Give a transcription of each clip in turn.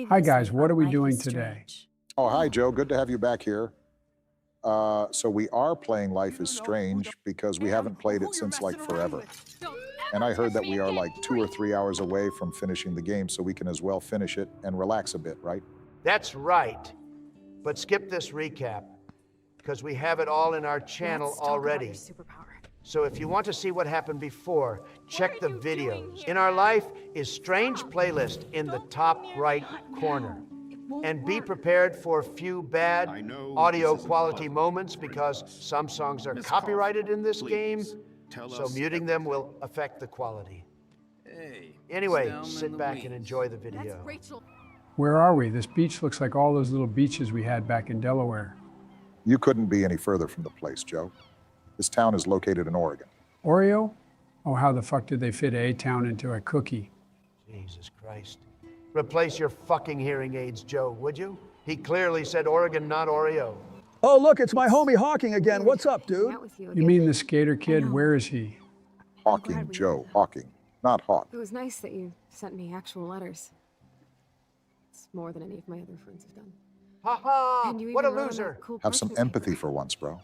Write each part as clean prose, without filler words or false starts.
Hi guys, what are we doing today? Oh, hi, Joe. Good to have you back here. So we are playing Life is Strange because we haven't played it since like forever. And I heard that we are like 2 or 3 hours away from finishing the game, so we can as well finish it and relax a bit, right? That's right. But skip this recap, because we have it all in our channel already. So if you want to see what happened before, check the videos. In Our Life is Strange playlist in the top right corner. And be prepared for a few bad audio quality moments because some songs are copyrighted in this game, so muting them will affect the quality. Anyway, sit back and enjoy the video. Where are we? This beach looks like all those little beaches we had back in Delaware. You couldn't be any further from the place, Joe. This town is located in Oregon. Oreo? Oh, how the fuck did they fit A-Town into a cookie? Jesus Christ. Replace your fucking hearing aids, Joe, would you? He clearly said Oregon, not Oreo. Oh, look, it's my homie Hawking again. What's up, dude? You mean the skater kid? Where is he? Hawking, Joe. Hawking, not Hawk. It was nice that you sent me actual letters. It's more than any of my other friends have done. Ha ha! And you What a even wrote on loser! that cool Have some parchment empathy paper. for once, bro.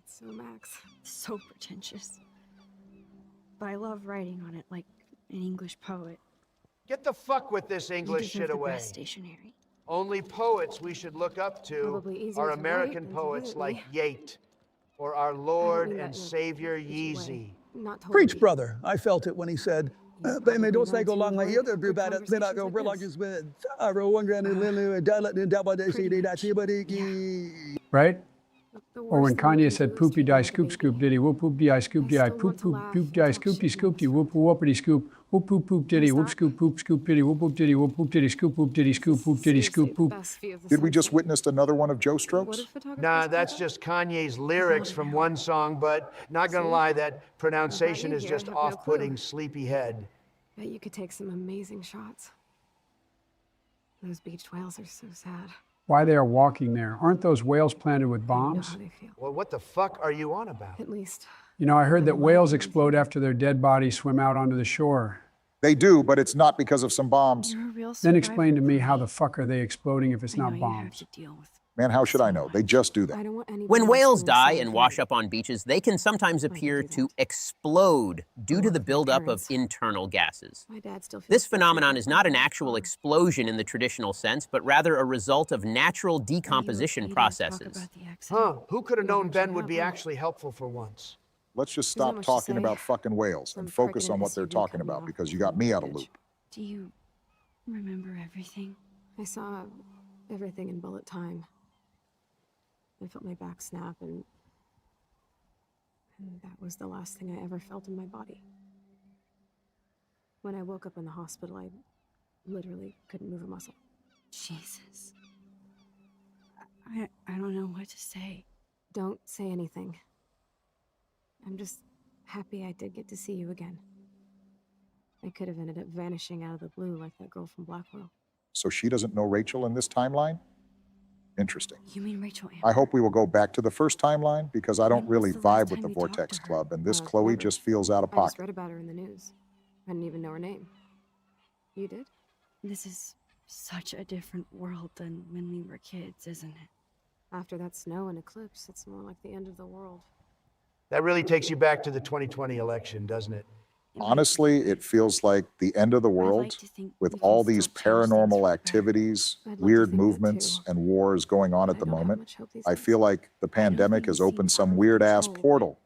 So Max. So pretentious. But I love writing on it like an English poet. Get the fuck with this You English deserve shit the away. best stationery. Only poets we should look up to Probably easier are to write American than to poets visit like me. Yeat or our Lord mean that and in a Savior bitchy Yeezy. way. Not totally. Preach, brother. I felt it when he said, "Baby, don't say go long like you do, Good but then I go conversations real like like it's been. I wrote one grand and Lily and Dallas and Dabba de CD that she but Right? The Or when worst thing you Kanye can said do is poopy treat die me like a scoop baby. scoop diddy whoop whoop di scoop di I poop still poop want to poop laugh di and scoop talk di shit scoop di once. whoop whoopity scoop whoop poop poop diddy whoop that? scoop poop scoop diddy whoop whoop diddy whoop poop diddy scoop whoop diddy scoop whoop diddy Seriously, scoop the poop. best view of the Did we just sunset. witness another one of Joe What Strokes? if photographers Nah, call that's that? just Kanye's lyrics from one song, but not gonna lie, that pronunciation you is here, just I have no off-putting clue. sleepyhead. Bet you could take some amazing shots. Those beached whales are so sad. Why they are walking there? Aren't those whales planted with I know bombs? how they feel. Well, what the fuck are you on about? At least. You know, I heard that I'm whales alive. explode after their dead bodies swim out onto the shore. They do, but it's not because of some bombs. You're a real Then explain to survivor, me how Chloe. the fuck are they exploding if it's I know not you have bombs? to deal with Man, how should I know? They just do I that. don't want anybody When else whales doing the die same and thing. wash up on beaches, they can sometimes I can appear do to that. explode due to work the with my buildup of parents. internal gases. My dad still feels This guilty phenomenon about is not an that. actual explosion in the traditional sense, but rather a result of natural Are you decomposition okay to talk processes. about the accident? Huh, who could have Yeah, known actually Ben would be happened. actually helpful for once? Let's just There's not stop much to talking say. about fucking whales and Some focus prick in on an what they're SUV talking cut me about off because you like got a me out of bitch. loop. Do you remember everything? I saw everything in bullet time. I felt my back snap, and that was the last thing I ever felt in my body. When I woke up in the hospital, I literally couldn't move a muscle. Jesus. I don't know what to say. Don't say anything. I'm just happy I did get to see you again. I could have ended up vanishing out of the blue like that girl from Blackwell. So she doesn't know Rachel in this timeline? Interesting. You mean Rachel Amber? I hope we will go back to the first timeline because I don't When was really the last vibe with time the you talked Vortex to her? Club, and this Well, Chloe never. just feels out of I just pocket. read about her in the news. I didn't even know her name. You did? This is such a different world than when we were kids, isn't it? After that snow and eclipse, it's more like the end of the world. That really takes you back to the 2020 election, doesn't it? Honestly, it feels like the end of the world to think with we can all still these change things for the paranormal better. activities, I'd love to weird think that movements, too. and wars going on at I the don't have moment. much hope these I days. feel like the think pandemic has things opened seem some out of weird-ass control, but portal,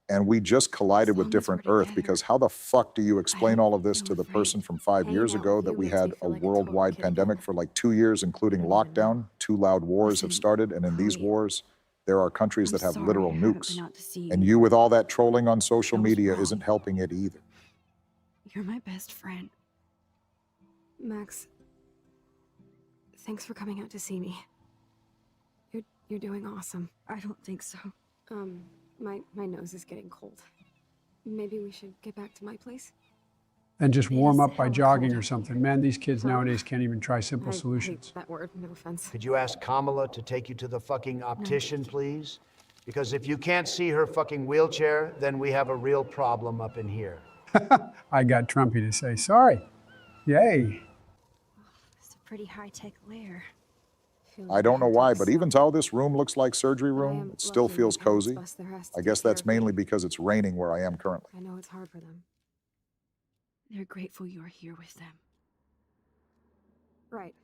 and we just collided with long as different we're Earth together, because how the fuck do you explain don't all of this feel to the afraid. person from 5 Hanging years out ago with that you we makes me had a feel like a total worldwide kid pandemic again. for like 2 years, including I don't even know. lockdown? 2 loud wars have Listen, started, and in these Chloe, wars, there are countries I'm that have sorry literal I haven't nukes. been out to see And you. you with all that trolling on social That was media wrong. isn't helping it either. You're my best friend. Max, thanks for coming out to see me. You're doing awesome. I don't think so. My nose is getting cold. Maybe we should get back to my place? Then just It warm is up by hella jogging cold or out something. Man, these kids Huh? nowadays can't even try simple I solutions. hate that word, no offense. Could you ask Kamala to take you to the fucking optician, please? Because if you can't see her fucking wheelchair, then we have a real problem up in here. I got Trumpy to say sorry. Yay. pretty high-tech lair. Feel I like don't know had to why, be but so. even though this room looks like surgery I room, am it still lucky my feels parents cozy. bust their ass to I take guess care that's of me. mainly because it's raining where I am currently. I know it's hard for them. They're grateful you're here with them. Right.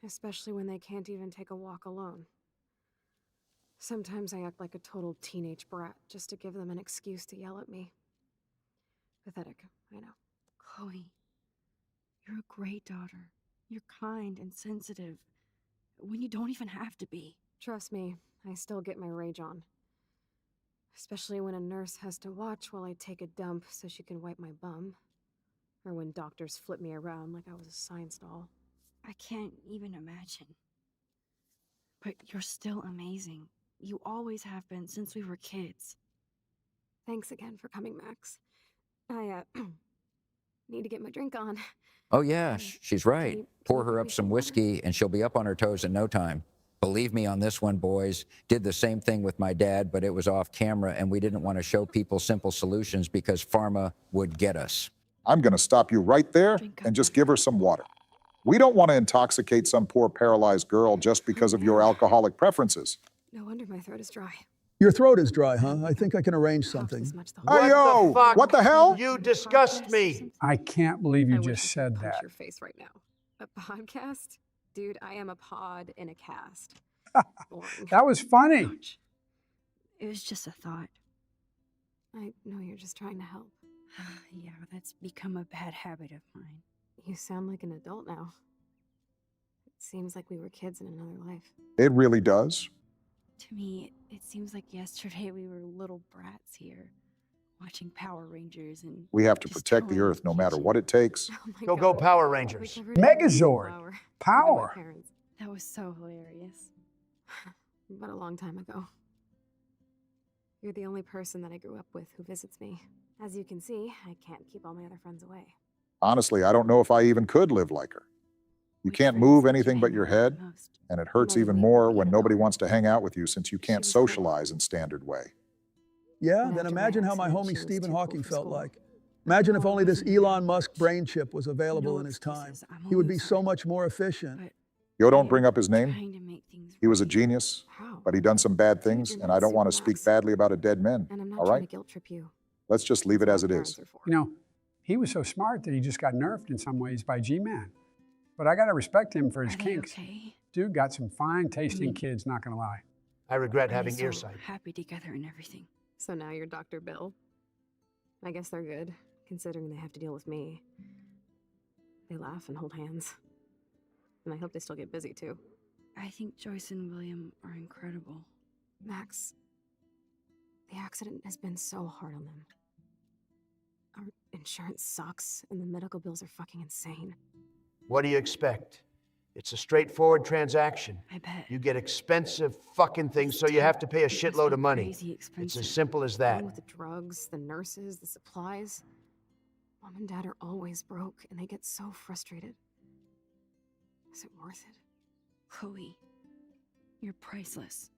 Especially when they can't even take a walk alone. Sometimes I act like a total teenage brat just to give them an excuse to yell at me. Pathetic, I know. Chloe, you're a great daughter. You're kind and sensitive when you don't even have to be. Trust me, I still get my rage on. Especially when a nurse has to watch while I take a dump so she can wipe my bum. Or when doctors flip me around like I was a science doll. I can't even imagine. But you're still amazing. You always have been since we were kids. Thanks again for coming, Max. I, need to get my drink on. Oh, yeah, she's right. Can Pour you her bring up me some water? whiskey and she'll be up on her toes in no time. Believe me on this one, boys. Did the same thing with my dad, but it was off camera and we didn't want to show people simple solutions because pharma would get us. I'm going to stop you right there and just give her some water. We don't want to intoxicate some poor paralyzed girl just because of your alcoholic preferences. No wonder my throat is dry. Your throat is dry, huh? I think I can arrange something. As much the whole Hey, What yo, the fuck? what the hell? You disgust me. I can't believe you I wish just I said could punch that. your face right now. A podcast? Dude, I am a pod in a cast. Boring. That was funny. Ouch. It was just a thought. I know you're just trying to help. Yeah, that's become a bad habit of mine. You sound like an adult now. It seems like we were kids in another life. It really does. To me, it seems like yesterday we were little brats here, watching Power Rangers and We have to just protect the toying in Earth no matter kitchen. what it takes. Oh my Go, God. go, Power We Rangers. covered everything in Megazord. flour. Even my Power. parents. That was so hilarious. But a long time ago. You're the only person that I grew up with who visits me. As you can see, I can't keep all my other friends away. Honestly, I don't know if I even could live like her. You Which can't friends move did you anything but hang your out with head, the most? and it hurts Never even leave more me when at nobody all. wants to hang out with you since you can't was cool. socialize in standard way. Yeah, But then after my imagine how my accident, homie she was Stephen too cool Hawking for felt school. like. Imagine if No, only this I wasn't Elon Musk embarrassed. brain chip was available No in his time. excuses. I'm He would only be so sorry. much more efficient. But Yo, I don't am bring up his name. trying to make things He was a right. genius, How? but he done some bad Dude, things, you're and not I don't want to Super speak Max. badly about a dead man, And I'm not all trying right? to guilt trip you. Let's just leave it That's as what it parents is. are for. You know, he was so smart that he just got nerfed in some ways by G-Man. But I got to respect him for his Are they kinks. okay? Dude got some fine tasting mean- kids, not going to lie. I regret Are they having so earsight. happy together and everything? So now you're Dr. Bill. I guess they're good, considering they have to deal with me. They laugh and hold hands. And I hope they still get busy, too. I think Joyce and William are incredible. Max, the accident has been so hard on them. Our insurance sucks, and the medical bills are fucking insane. What do you expect? It's a straightforward transaction. I bet. You get expensive fucking things, so you have to pay a It must shitload be of money. crazy It's expensive. as simple as that. Along with the drugs, the nurses, the supplies. Mom and Dad are always broke, and they get so frustrated. Is it worth it? Chloe, you're priceless.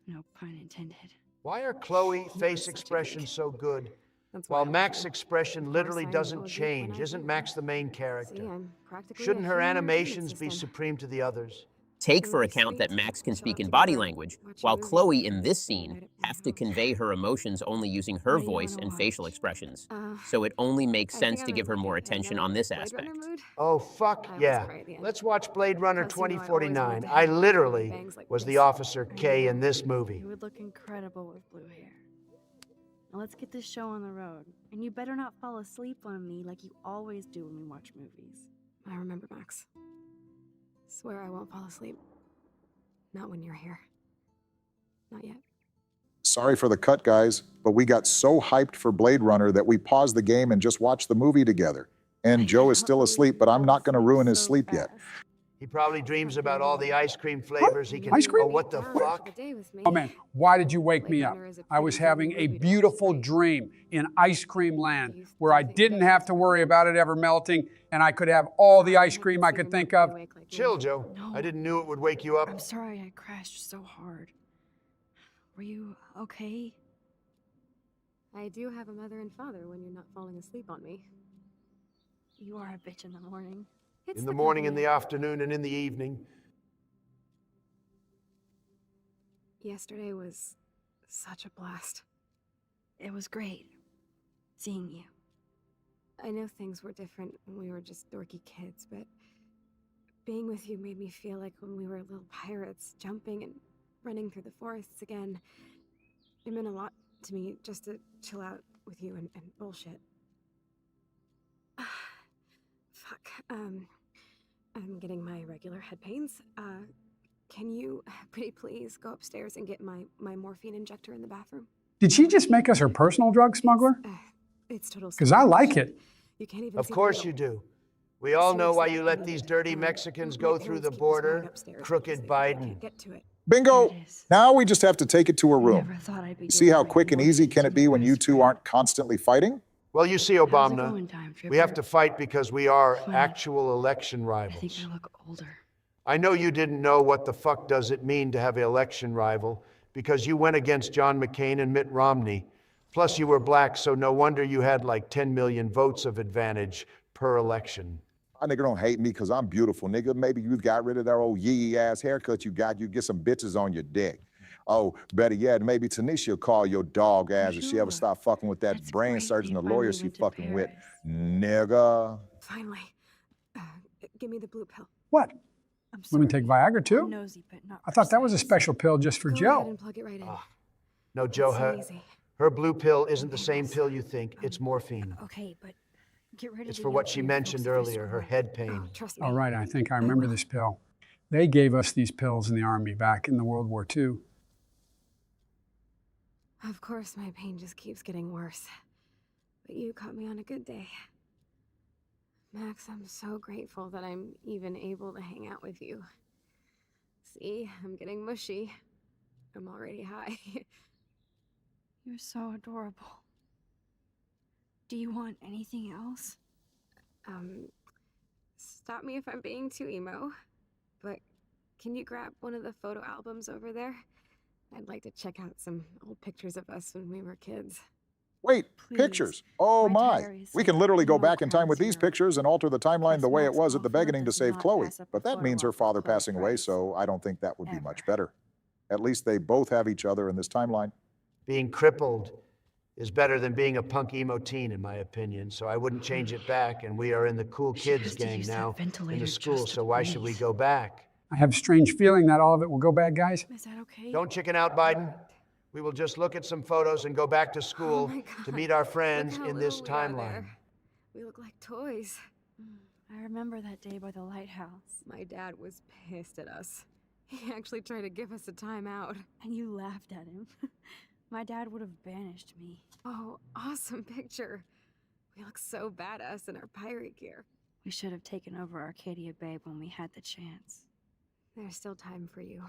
No pun intended. Why are Chloe face expressions so good, That's why while I Max's love her. expression Of literally course, I know doesn't a good change? when I Isn't do. Max the main See, character? I'm practically Shouldn't a her human animations entertainment be system. supreme to the others? Take Really for account that sweet. Max can Chill speak out in body together, language, watch a while movie, Chloe in this invite scene it to my have to house. convey her emotions only using her What do you voice wanna and facial watch? expressions. Uh, So it only makes I think sense I'm to in, give her more like, attention another on this Blade aspect. Runner mood. Oh, fuck I always yeah. cry at the end. Let's watch Blade Runner Plus, you know, I always 2049. wanted to I have one literally that bangs like was the this. Officer K in this movie. You would look incredible with blue hair. Now let's get this show on the road. And you better not fall asleep on me like you always do when we watch movies. I remember, Max. Swear I won't fall asleep. Not when you're here. Not yet. Sorry for the cut, guys, but we got so hyped for Blade Runner that we paused the game and just watched the movie together. And I Joe is can't still believe asleep, you but I'm fell not going to asleep ruin his so sleep yet. fast. He probably dreams about all the ice cream flavors he can. Ice cream? Oh, what the fuck? Oh man, why did you wake me up? Runner is a I was pretty having zombie a movie to watch beautiful tonight. dream in ice cream land Do you where I think didn't veggies have to are worry good? about it ever melting and I could have all the ice cream I could think of. Chill, Joe. No. I didn't knew it would wake you up. I'm sorry I crashed so hard. Were you okay? I do have a mother and father when you're not falling asleep on me. You are a bitch in the morning. In the morning, in the afternoon, and in the evening. Yesterday was such a blast. It was great seeing you. I know things were different when we were just dorky kids, but being with you made me feel like when we were little pirates, jumping and running through the forests again. It meant a lot to me just to chill out with you and bullshit. Fuck. I'm getting my regular head pains. Can you, pretty please, go upstairs and get my morphine injector in the bathroom? Did she just make us her personal drug smuggler? It's total. Because I like it. You can't even. Of course you do. We all know why you let these dirty Mexicans go through the border. Crooked Biden. Get to it. Bingo! Now we just have to take it to her room. Never thought I'd be See how quick and easy can it be when you two aren't constantly fighting? Well, you see, How's it Obama, going, Time we have Tripper? to fight because we are Funny. actual election I think rivals. I look older. I know you didn't know what the fuck does it mean to have an election rival because you went against John McCain and Mitt Romney. Plus you were black, so no wonder you had like 10 million votes of advantage per election. A nigga don't hate me because I'm beautiful, nigga. Maybe you got rid of that old yee ass haircut you got. You get some bitches on your dick. Oh, better yet, maybe Tanisha will call your dog ass if she ever stop fucking with that That's brain great surgeon, they the lawyer finally she went to fucking with. Paris. Nigga. Finally. Give me the blue pill. What? I'm sorry. Women take Viagra too? I'm nosy, but not I thought that was a precise. special pill just for Go ahead Joe. and plug it right in. No, Joe, It's so easy. her blue pill isn't the same pill you think. It's morphine. Okay, but get rid of It's the for what yolk she and mentioned focus earlier, on her the head pain. Trust me. All right, I think I remember this pill. They gave us these pills in the Army back in the World War II. Of course, my pain just keeps getting worse. But you caught me on a good day. Max, I'm so grateful that I'm even able to hang out with you. See, I'm getting mushy. I'm already high. You're so adorable. Do you want anything else? Stop me if I'm being too emo, but can you grab one of the photo albums over there? I'd like to check out some old pictures of us when we were kids. Wait, Please. pictures. Oh My my. diary We says can literally go no back in time with crowns these here. pictures and alter the timeline Plus the way it Max was at the Caulfield beginning to does save not Chloe. pass up a But that photo means her op for father Chloe passing away, Price. so I don't think that would be much Ever. better. At least they both have each other in this timeline. Being crippled is better than being a punk emo teen, in my opinion, so I wouldn't change it back, and we are in the cool She kids has to gang use that now in ventilator the school, just to so why should we breathe. go back? I have a strange feeling that all of it will go bad, guys. Is that okay? Don't chicken out, Biden. We will just look at some photos and go back to school my to God. meet our Look friends how in this little we are timeline. there. We look like toys. I remember that day by the lighthouse. My dad was pissed at us. He actually tried to give us a timeout. And you laughed at him. My dad would have banished me. Oh, awesome picture. We look so badass in our pirate gear. We should have taken over Arcadia Bay when we had the chance. There's still time for you.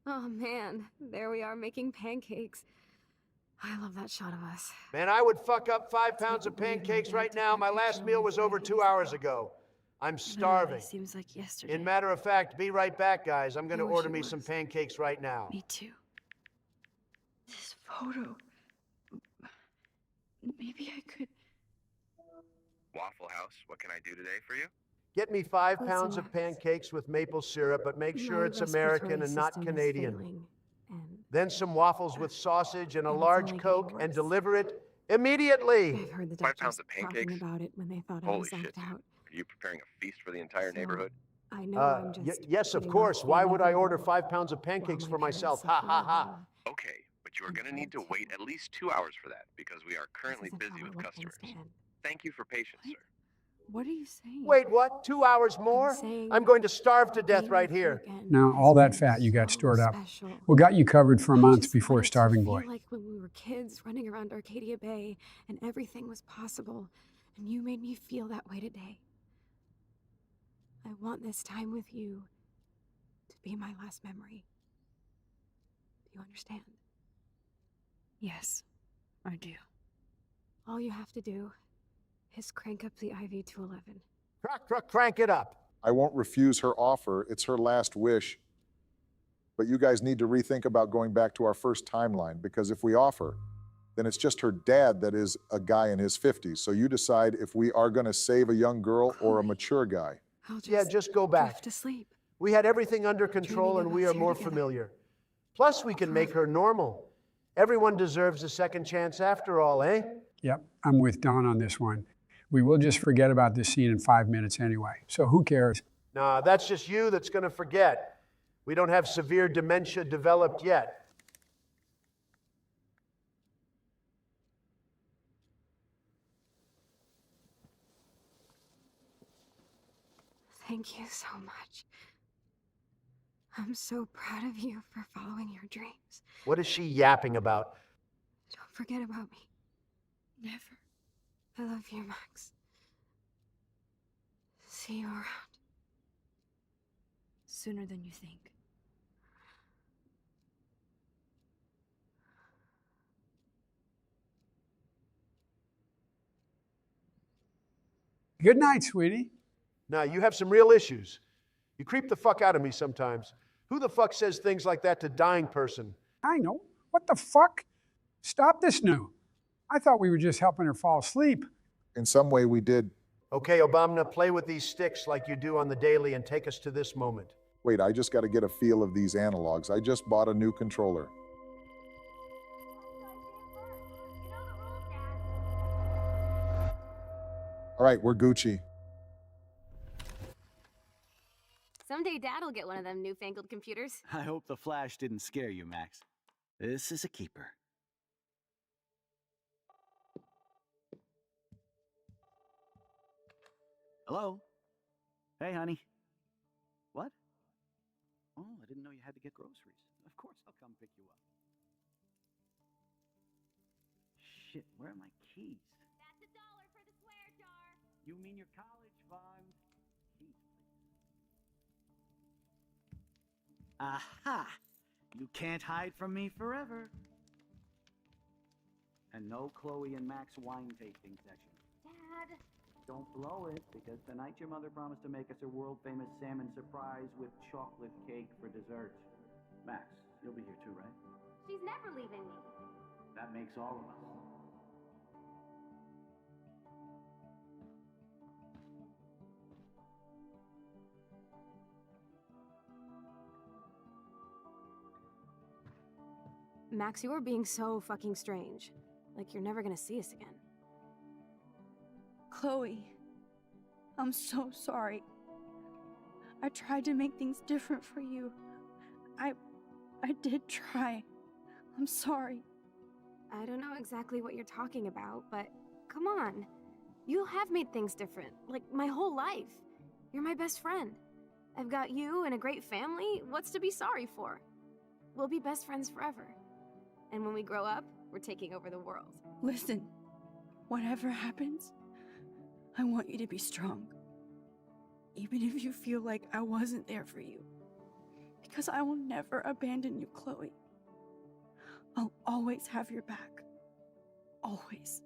Oh man, there we are making pancakes. I love that shot of us. Man, I would fuck up 5 pounds of pancakes right now. My last meal was over 2 hours ago. I'm starving. It seems like yesterday. In matter of fact, be right back, guys. I'm gonna I wish order it me some was. pancakes right now. Me too. This photo. Maybe I could. Waffle House, what can I do today for you? Get me 5 pounds Listen, of pancakes with maple syrup, but make sure My it's respiratory American and not system is Canadian. failing, and Then some waffles with sausage and a And it's large only getting Coke and worse. deliver it immediately. I've heard the 5 doctors pounds of talking pancakes? about it when they thought I Holy was shit, knocked dude. out. Are you preparing a feast for the entire So, neighborhood? I know I'm just. Yes, of putting course. off Why being would I order available 5 pounds of while pancakes my for parents myself? Ha suffer ha ha. alone. Okay, but you are And going to need to kids. wait at least 2 hours for that because we are This currently isn't busy how I with let customers. things stand. Thank you for patience, What? sir. What are you saying? Wait, what? 2 hours more? saying I'm going to starve to death Being right with you here. again Now, has all that been fat you got so stored up. special. We got you covered for a I month just before want it to Starving feel Boy. like when we were kids running around Arcadia Bay and everything was possible, and you made me feel that way today. I want this time with you to be my last memory. Do you understand? Yes, I do. All you have to do is crank up the IV to 11. Crank it up. I won't refuse her offer. It's her last wish. But you guys need to rethink about going back to our first timeline, because if we offer, then it's just her dad that is a guy in his 50s. So you decide if we are going to save a young girl or a mature guy. Yeah, just go back. Drift to sleep. We had everything under control Dreaming and of we us are here more together. familiar. Plus, we can make her normal. Everyone deserves a second chance after all, eh? Yep, I'm with Don on this one. We will just forget about this scene in 5 minutes anyway, so who cares? Nah, that's just you that's gonna forget. We don't have severe dementia developed yet. Thank you so much. I'm so proud of you for following your dreams. What is she yapping about? Don't forget about me. Never. I love you, Max. See you around. Sooner than you think. Good night, sweetie. Nah, you have some real issues. You creep the fuck out of me sometimes. Who the fuck says things like that to dying person? I know. What the fuck? Stop this now. I thought we were just helping her fall asleep. In some way, we did. Okay, Obama, play with these sticks like you do on the daily and take us to this moment. Wait, I just got to get a feel of these analogs. I just bought a new controller. All right, we're Gucci. Someday Dad'll get one of them newfangled computers. I hope the flash didn't scare you, Max. This is a keeper. Hello? Hey, honey. What? Oh, I didn't know you had to get groceries. Of course I'll come pick you up. Shit, where are my keys? That's $1 for the swear jar. You mean your college fund? Keys, please. Aha! You can't hide from me forever. And no Chloe and Max wine tasting session. Dad. Don't blow it, because tonight your mother promised to make us a world-famous salmon surprise with chocolate cake for dessert. Max, you'll be here too, right? She's never leaving me. That makes all of us. Max, you are being so fucking strange. Like you're never gonna see us again. Chloe, I'm so sorry. I tried to make things different for you. I did try. I'm sorry. I don't know exactly what you're talking about, but come on. You have made things different, like my whole life. You're my best friend. I've got you and a great family. What's to be sorry for? We'll be best friends forever. And when we grow up, we're taking over the world. Listen, whatever happens, I want you to be strong. Even if you feel like I wasn't there for you. Because I will never abandon you, Chloe. I'll always have your back. Always.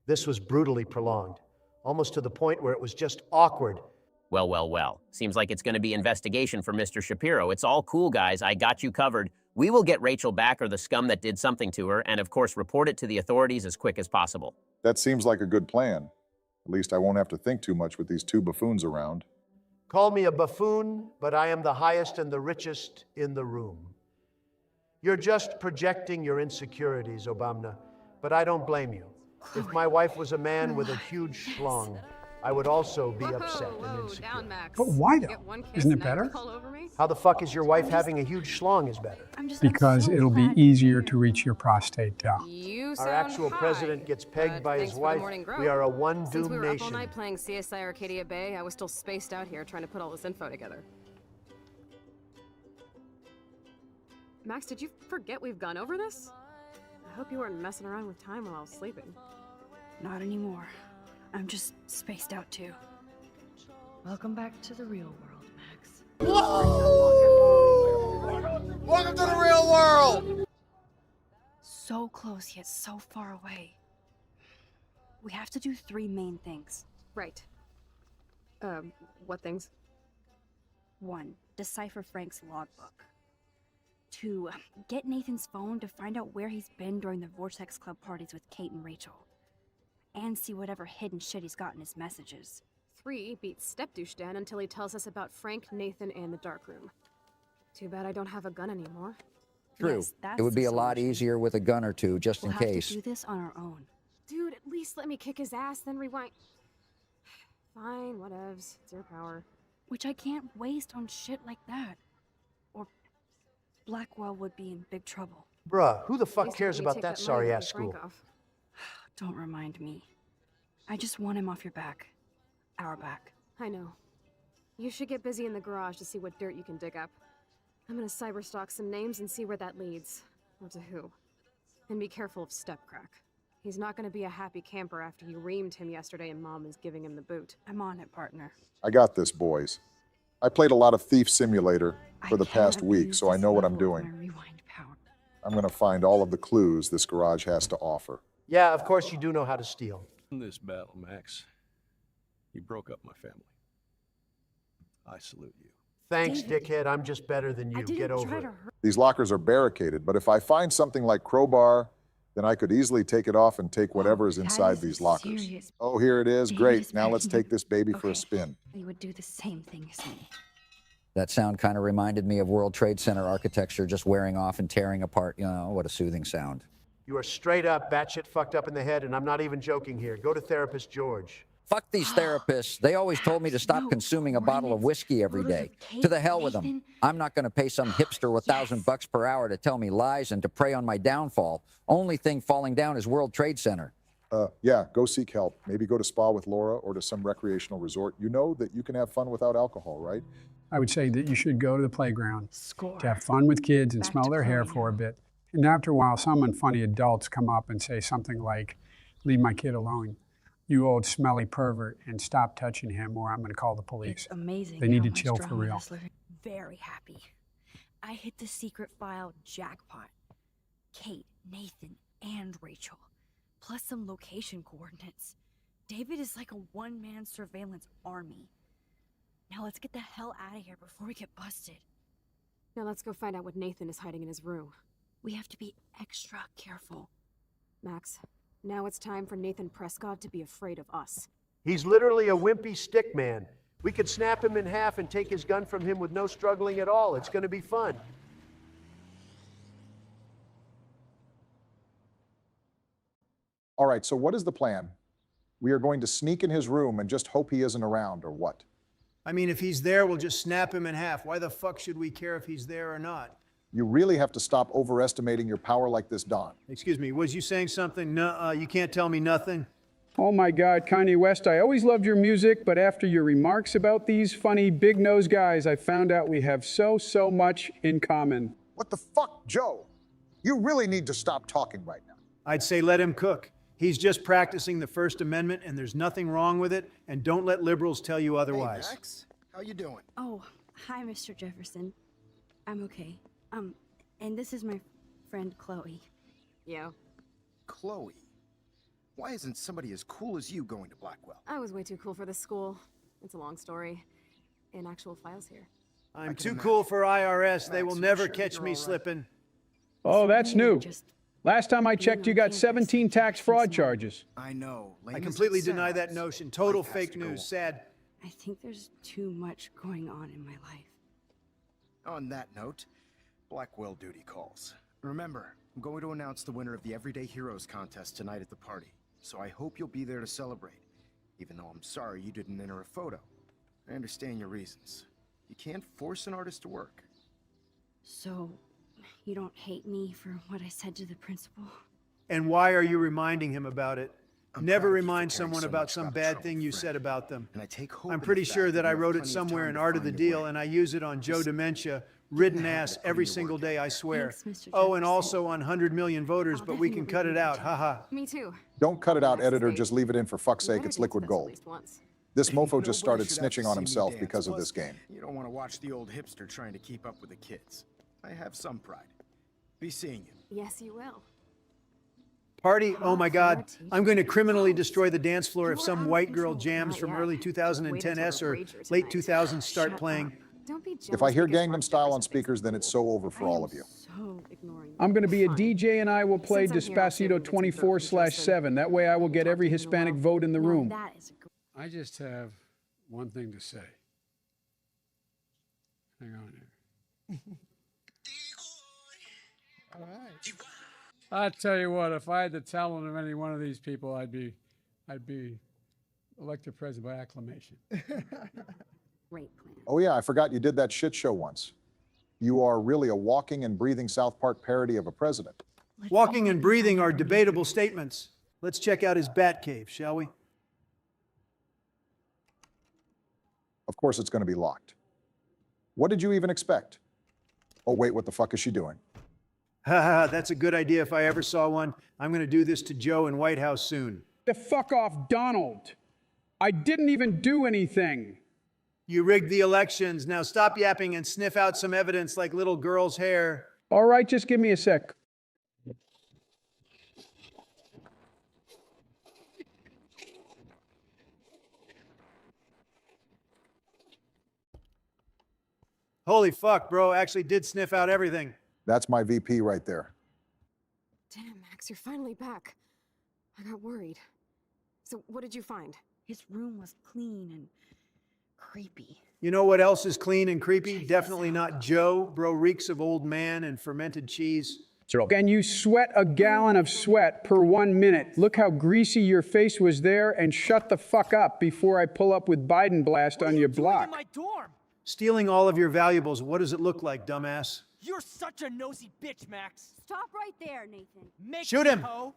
This was brutally prolonged, almost to the point where it was just awkward. Well, well, well. Seems like it's going to be investigation for Mr. Shapiro. It's all cool, guys. I got you covered. We will get Rachel back or the scum that did something to her, and of course report it to the authorities as quick as possible. That seems like a good plan. At least I won't have to think too much with these two buffoons around. Call me a buffoon, but I am the highest and the richest in the room. You're just projecting your insecurities, Obama, but I don't blame you. If my wife was a man with a huge schlong, I would also be upset and insecure. But why though? Isn't it better? How the fuck is your wife having a huge schlong is better? Because it'll be easier to reach your prostate down. Our actual president gets pegged by his wife. We are a one-doom Since we were up all nation. night playing CSI Arcadia Bay, I was still spaced out here trying to put all this info together. Max, did you forget we've gone over this? I hope you weren't messing around with time while I was sleeping. Not anymore. I'm just spaced out too. Welcome back to the real world, Max. Welcome to the real world! So close yet so far away. We have to do 3 main things. Right. What things? 1. Decipher Frank's logbook. 2. Get Nathan's phone to find out where he's been during the Vortex Club parties with Kate and Rachel. And see whatever hidden shit he's got in his messages. 3. Beat Step-douche Dan until he tells us about Frank, Nathan, and the darkroom. Too bad I don't have a gun anymore. True. Yes, It would be a lot solution. easier with a gun or two, just We'll in have case. to do this on our own. Dude, at least let me kick his ass, then rewind. Fine, whatevs. It's your power. Which I can't waste on shit like that. Or Blackwell would be in big trouble. Bruh, who the fuck Please cares let me about take that money sorry-ass and pay Frank school? off. Don't remind me. I just want him off your back. Our back. I know. You should get busy in the garage to see what dirt you can dig up. I'm gonna cyberstalk some names and see where that leads. Or to who. And be careful of Stepcrack. He's not gonna be a happy camper after you reamed him yesterday and Mom is giving him the boot. I'm on it, partner. I got this, boys. I played a lot of Thief Simulator for the past week, so I know what I'm doing. Rewind power. I'm going to find all of the clues this garage has to offer. Yeah, of course you do know how to steal. In this battle, Max, you broke up my family. I salute you. Thanks, dickhead. I'm just better than you. Get over it. These lockers are barricaded, but if I find something like crowbar, then I could easily take it off and take whatever is inside these lockers. Oh, here it is. Great. Now let's take this baby for a spin. You would do the same thing as me. That sound kind of reminded me of World Trade Center architecture just wearing off and tearing apart. You know, what a soothing sound. You are straight up batshit fucked up in the head, and I'm not even joking here. Go to therapist George. Fuck these therapists. They always told me to stop consuming a bottle of whiskey every day. To the hell with them. I'm not going to pay some hipster with $1,000 per hour to tell me lies and to prey on my downfall. Only thing falling down is World Trade Center. Yeah, go seek help. Maybe go to spa with Laura or to some recreational resort. You know that you can have fun without alcohol, right? I would say that you should go to the playground to have fun with kids and smell their hair for a bit. And after a while, some unfunny adults come up and say something like, "Leave my kid alone, you old smelly pervert, and stop touching him or I'm going to call the police." It's amazing. They need how to much chill for drama real. this living- Very happy. I hit the secret file jackpot. Kate, Nathan, and Rachel. Plus some location coordinates. David is like a one-man surveillance army. Now let's get the hell out of here before we get busted. Now let's go find out what Nathan is hiding in his room. We have to be extra careful. Max, now it's time for Nathan Prescott to be afraid of us. He's literally a wimpy stick man. We could snap him in half and take his gun from him with no struggling at all. It's going to be fun. All right, so what is the plan? We are going to sneak in his room and just hope he isn't around, or what? I mean, if he's there, we'll just snap him in half. Why the fuck should we care if he's there or not? You really have to stop overestimating your power like this, Don. Excuse me, was you saying something? No, you can't tell me nothing? Oh my God, Kanye West, I always loved your music, but after your remarks about these funny big-nosed guys, I found out we have so much in common. What the fuck, Joe? You really need to stop talking right now. I'd say let him cook. He's just practicing the First Amendment, and there's nothing wrong with it, and don't let liberals tell you otherwise. Hey, Max, how you doing? Oh, hi, Mr. Jefferson. I'm okay. And this is my friend Chloe. Yeah. Chloe, why isn't somebody as cool as you going to Blackwell? I was way too cool for this school. It's a long story. In actual files here. I'm too cool for IRS. They will never catch me slipping. Oh, that's new. Last time I checked, you got 17 tax fraud charges. I know. I completely deny that notion. Total fake news. Sad. I think there's too much going on in my life. On that note, Blackwell duty calls. Remember, I'm going to announce the winner of the Everyday Heroes contest tonight at the party, so I hope you'll be there to celebrate, even though I'm sorry you didn't enter a photo. I understand your reasons. You can't force an artist to work. So, you don't hate me for what I said to the principal? And why are you reminding him about it? I'm Never proud of you for remind caring someone so about much some about a bad troubled thing you friend. said about them. And I take hope I'm in the pretty fact sure that you I have wrote it plenty of somewhere time in to Art of the find a Deal, way. and I use it on Joe Just Dementia, ridden have ass to put every in your single work. day, I swear. Thanks, Mr. Oh, and Jefferson. also on 100 million voters, I'll but we can cut it definitely out, read haha. Me too. Don't cut it out, Next editor. date. Just leave it in for fuck's You sake. better It's dance liquid with us at gold. least once. This mofo just started Nobody should have to snitching on see me himself dance. because of Plus, this game. You don't want to watch the old hipster trying to keep up with the kids. I have some pride. Be seeing you. Yes, you will. Party? Oh my God. I'm going to criminally destroy the dance floor if some white girl jams from early Wait 2010s until or the rager late tonight. 2000s start Shut playing. up. Don't be If jealous I hear because Gangnam Mark Style on Jefferson thinks speakers, then it's so over for all of you. So ignoring I'm going to be a Fine. DJ and I will play Since I'm here, I'll save Despacito him some dirt from 24/7. That way I will get every Talking in a Hispanic while. vote in the Now room. that is a I just have one thing to say. Hang on here. All right. I tell you what, if I had the talent of any one of these people, I'd be elected president by acclamation. great plan. Oh yeah, I forgot you did that shit show once. You are really a walking and breathing South Park parody of a president. Walking and breathing are debatable statements. Let's check out his bat cave, shall we? Of course it's going to be locked. What did you even expect? Oh wait, what the fuck is she doing? Haha, that's a good idea if I ever saw one. I'm going to do this to Joe in White House soon. The fuck off, Donald. I didn't even do anything. You rigged the elections. Now stop yapping and sniff out some evidence like little girl's hair. All right, just give me a sec. Holy fuck, bro. Actually did sniff out everything. That's my VP right there. Damn, Max, you're finally back. I got worried. So what did you find? His room was clean and creepy. You know what else is clean and creepy? Definitely not Joe. Bro reeks of old man and fermented cheese. And you sweat a gallon of sweat per 1 minute. Look how greasy your face was there, and shut the fuck up before I pull up with Biden blast on your block. In my dorm. Stealing all of your valuables. What does it look like, dumbass? You're such a nosy bitch, Max. Stop right there, Nathan. Make Shoot me, him. Ho.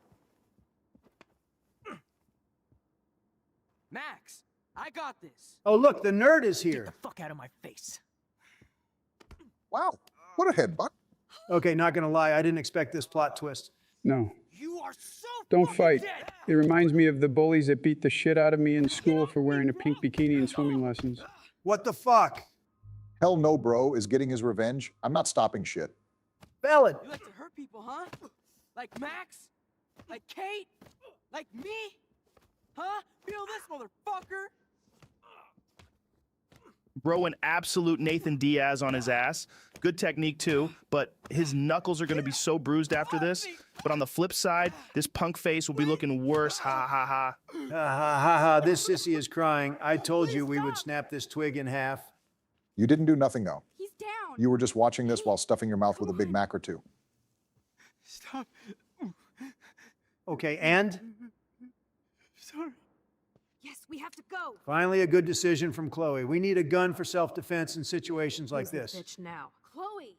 Max, I got this. Oh, look, the nerd is Get here. the fuck out of my face. Wow, what a headbutt. Okay, not gonna lie, I didn't expect this plot twist. No, You are so don't fucking fight. dead. It reminds me of the bullies that beat the shit out of me in school for wearing a pink bikini in swimming lessons. What the fuck? Hell no, bro, is getting his revenge. I'm not stopping shit. Valid. You like to hurt people, huh? Like Max? Like Kate? Like me? Huh? Feel this, motherfucker? Bro went absolute Nathan Diaz on his ass. Good technique too, but his knuckles are gonna be so bruised after this. But on the flip side, this punk face will be looking worse. Ha ha ha. Ha ha ha ha, this sissy is crying. I told you we would snap this twig in half. You didn't do nothing though. He's down. You were just watching this while stuffing your mouth with a Big Mac or two. Stop. Okay, and? Sorry. Yes, we have to go. Finally, a good decision from Chloe. We need a gun for self-defense in situations like Who's the this. bitch now? Chloe.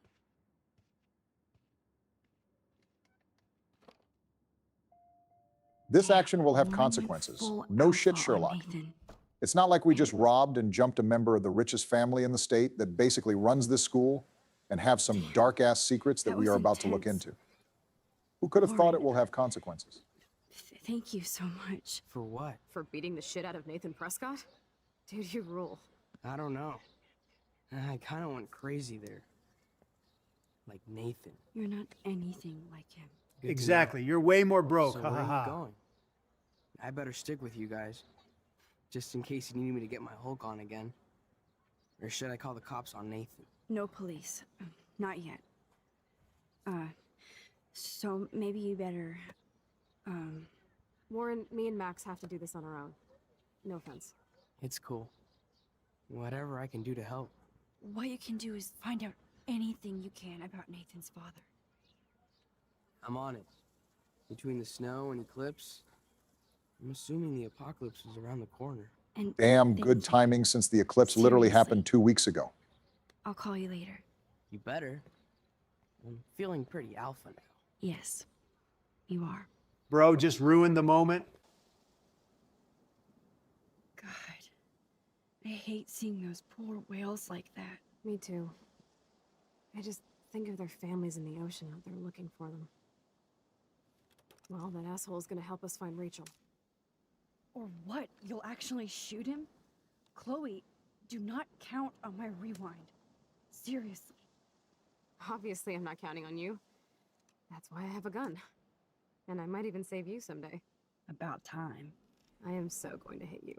This action will have consequences. No shit, Sherlock. It's not like we just robbed and jumped a member of the richest family in the state that basically runs this school and have some dark-ass secrets that we are about to look into. Who could have thought it will have consequences? Thank you so much. For what? For beating the shit out of Nathan Prescott? Dude, you rule. I don't know. I kind of went crazy there. Like Nathan. You're not anything like him. Good to Exactly. know. You're way more broke. So Ha where ha are you ha. going? I better stick with you guys. Just in case you need me to get my Hulk on again. Or should I call the cops on Nathan? No police. Not yet. So maybe you better, Warren, me and Max have to do this on our own. No offense. It's cool. Whatever I can do to help. What you can do is find out anything you can about Nathan's father. I'm on it. Between the snow and eclipse, I'm assuming the apocalypse is around the corner. And Damn good timing since the eclipse literally happened 2 weeks ago. I'll call you later. You better. I'm feeling pretty alpha now. Yes, you are. Bro, just ruined the moment. God, I hate seeing those poor whales like that. Me too. I just think of their families in the ocean out there looking for them. Well, that asshole is gonna help us find Rachel. Or what? You'll actually shoot him? Chloe, do not count on my rewind. Seriously. Obviously, I'm not counting on you. That's why I have a gun. And I might even save you someday. About time. I am so going to hit you.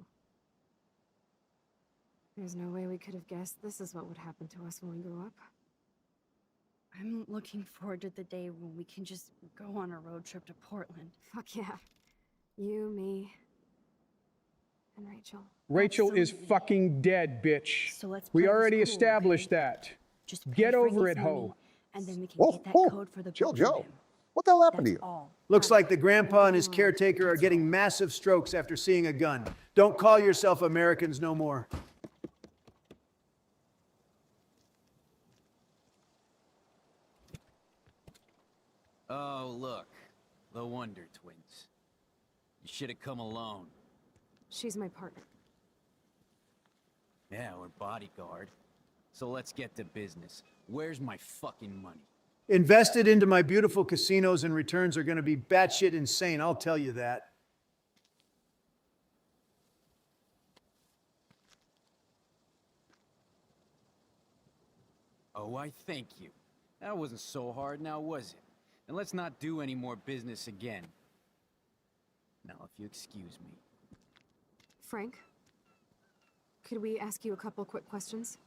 There's no way we could have guessed this is what would happen to us when we grew up. I'm looking forward to the day when we can just go on a road trip to Portland. Fuck yeah. You, me, and Rachel. Rachel is fucking dead, bitch. So let's We play this already cool, established that. Just Get pay over Frankie's it, money, ho. and then we can Whoa, get that whoa. code for the Chill, book from Joe. him. What the hell happened to you? All. Looks like the grandpa and his caretaker are getting massive strokes after seeing a gun. Don't call yourself Americans no more. Oh, look. The Wonder Twins. You should have come alone. She's my partner. Yeah, we're bodyguard. So let's get to business. Where's my fucking money? Invested into my beautiful casinos, and returns are going to be batshit insane, I'll tell you that. Oh, I thank you. That wasn't so hard now, was it? And let's not do any more business again. Now, if you excuse me. Frank, could we ask you a couple quick questions?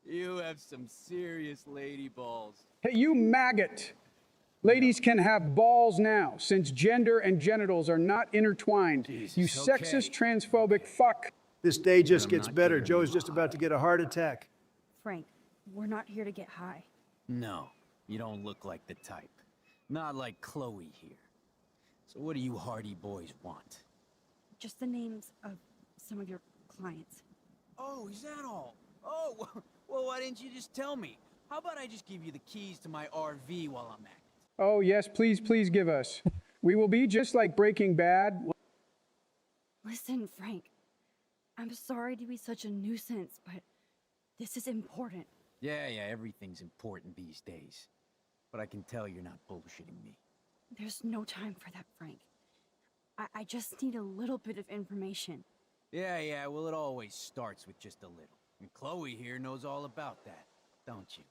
You have some serious lady balls. Hey, you maggot. Ladies can have balls now, since gender and genitals are not intertwined. You sexist, transphobic fuck. This day just gets better. Joe is just about to get a heart attack. Frank, we're not here to get high. No, you don't look like the type. Not like Chloe here. So what do you hardy boys want? Just the names of some of your clients. Oh, is that all? Oh, well, why didn't you just tell me? How about I just give you the keys to my RV while I'm at it? Oh, yes, please, please give us. We will be just like Breaking Bad. Listen, Frank. I'm sorry to be such a nuisance, but this is important. Yeah, everything's important these days. But I can tell you're not bullshitting me. There's no time for that, Frank. I just need a little bit of information. Yeah, well, it always starts with just a little. And Chloe here knows all about that, don't you?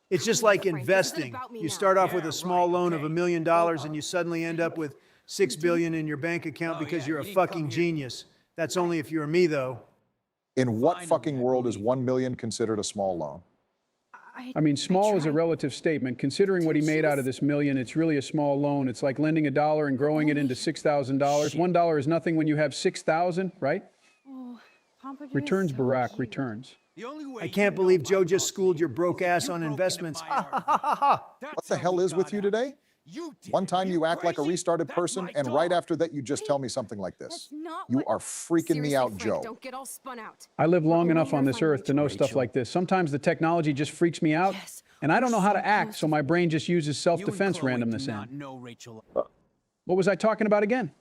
It's just like investing. You start off with a small loan of $1 million and you suddenly end up with $6 billion in your bank account because you're a fucking genius. That's only if you're me, though. In what fucking world is 1 million considered a small loan? I mean, small is a relative statement. Considering what he made out of this million, it's really a small loan. It's like lending $1 and growing it into $6,000. $1 is nothing when you have 6,000, right? Oh, Pompadour Returns, is so Barack, cute. returns. I can't believe Joe just schooled your broke ass on investments. What the hell is with you today? One time you act like a restarted person, and right after that you just tell me something like this. You are freaking me out, Frank, Joe. don't get all spun out. I live long enough on this earth to know stuff like this. Sometimes the technology just freaks me out, and I don't know how to act, so my brain just uses self-defense randomness in. What was I talking about again?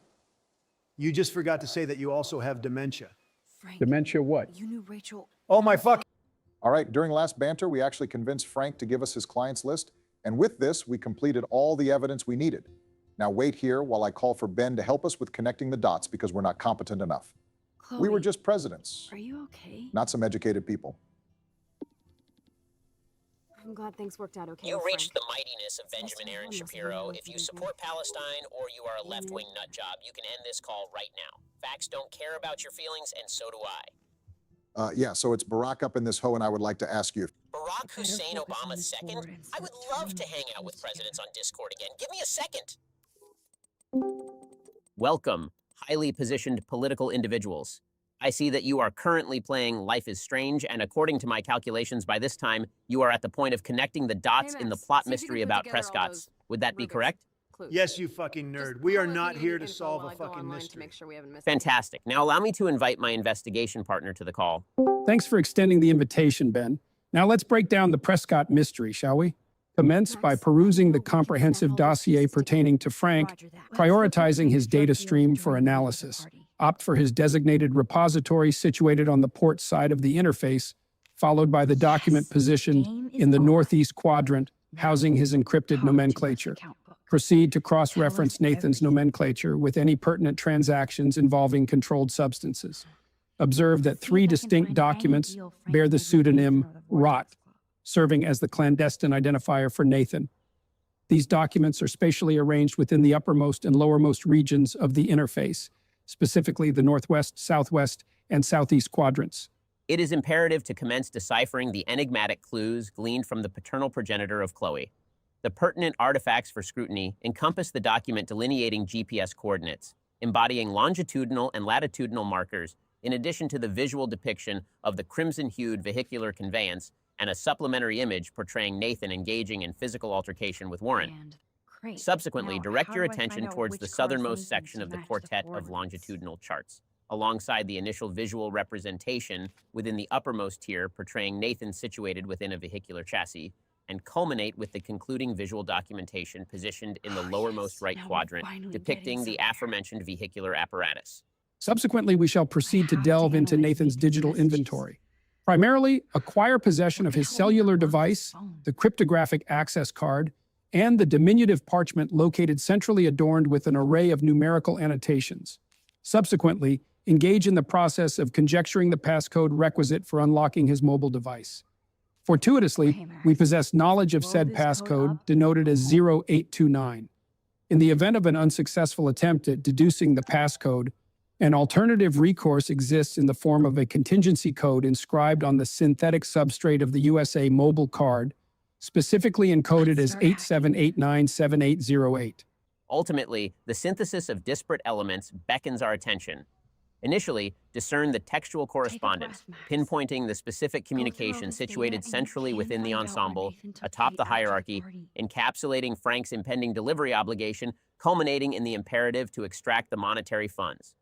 You just forgot to say that you also have dementia. Frank, Dementia what? you knew Rachel. Oh my fuck. All right, during last banter, we actually convinced Frank to give us his clients list, and with this, we completed all the evidence we needed. Now wait here while I call for Ben to help us with connecting the dots because we're not competent enough. Chloe, We were just presidents, Are you okay? not some educated people. I'm glad things worked out okay. You with reached the Frank. mightiness of Benjamin Aaron Shapiro. If you support Palestine or you are a left-wing nutjob, you can end this call right now. Facts don't care about your feelings, and so do I. Yeah, so it's Barack up in this hoe, and I would like to ask you. Barack Hussein Obama II? I would love to hang out with presidents on Discord again. Give me a second. Welcome, highly positioned political individuals. I see that you are currently playing Life is Strange, and according to my calculations, by this time, you are at the point of connecting the dots in the plot mystery about Prescott's. Would that be correct? Yes, you fucking nerd. We are not here to solve a fucking mystery. Fantastic. Now allow me to invite my investigation partner to the call. Thanks for extending the invitation, Ben. Now let's break down the Prescott mystery, shall we? Commence by perusing the comprehensive dossier pertaining to Frank, prioritizing his data stream for analysis. Opt for his designated repository situated on the port side of the interface, followed by the document positioned in the northeast quadrant, housing his encrypted nomenclature. Proceed to cross-reference Nathan's nomenclature with any pertinent transactions involving controlled substances. Observe that 3 distinct documents bear the pseudonym ROT, serving as the clandestine identifier for Nathan. These documents are spatially arranged within the uppermost and lowermost regions of the interface, specifically the northwest, southwest, and southeast quadrants. It is imperative to commence deciphering the enigmatic clues gleaned from the paternal progenitor of Chloe. The pertinent artifacts for scrutiny encompass the document delineating GPS coordinates, embodying longitudinal and latitudinal markers, in addition to the visual depiction of the crimson-hued vehicular conveyance and a supplementary image portraying Nathan engaging in physical altercation with Warren. Subsequently, direct your attention towards the southernmost section of the quartet of longitudinal charts, alongside the initial visual representation within the uppermost tier portraying Nathan situated within a vehicular chassis, and culminate with the concluding visual documentation positioned in the lowermost right quadrant, depicting the aforementioned vehicular apparatus. Subsequently, we shall proceed to delve into Nathan's digital inventory. Primarily, acquire possession of his cellular device, the cryptographic access card, and the diminutive parchment located centrally adorned with an array of numerical annotations. Subsequently, engage in the process of conjecturing the passcode requisite for unlocking his mobile device. Fortuitously, we possess knowledge of said passcode, denoted as 0829. In the event of an unsuccessful attempt at deducing the passcode, an alternative recourse exists in the form of a contingency code inscribed on the synthetic substrate of the USA mobile card, specifically encoded as 87897808. Ultimately, the synthesis of disparate elements beckons our attention. Initially, discern the textual correspondence, pinpointing the specific communication situated centrally within the ensemble, atop the hierarchy, encapsulating Frank's impending delivery obligation, culminating in the imperative to extract the monetary funds.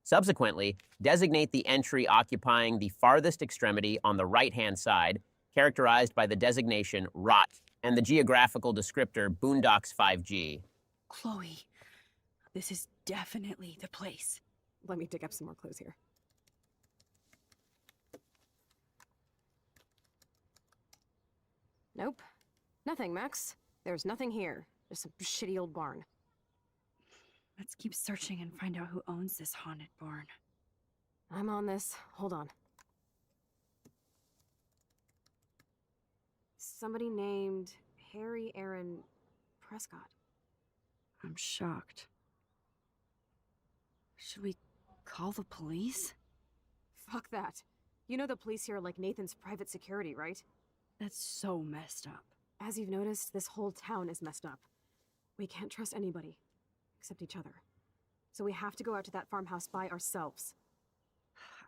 Subsequently, designate the entry occupying the farthest extremity on the right-hand side, characterized by the designation ROT and the geographical descriptor Boondocks 5G. Chloe, this is definitely the place. Let me dig up some more clues here. Nope. Nothing, Max. There's nothing here. Just some shitty old barn. Let's keep searching and find out who owns this haunted barn. I'm on this. Hold on. Somebody named Harry Aaron Prescott. I'm shocked. Should we call the police? Fuck that. You know the police here are like Nathan's private security, right? That's so messed up. As you've noticed, this whole town is messed up. We can't trust anybody, except each other. So we have to go out to that farmhouse by ourselves.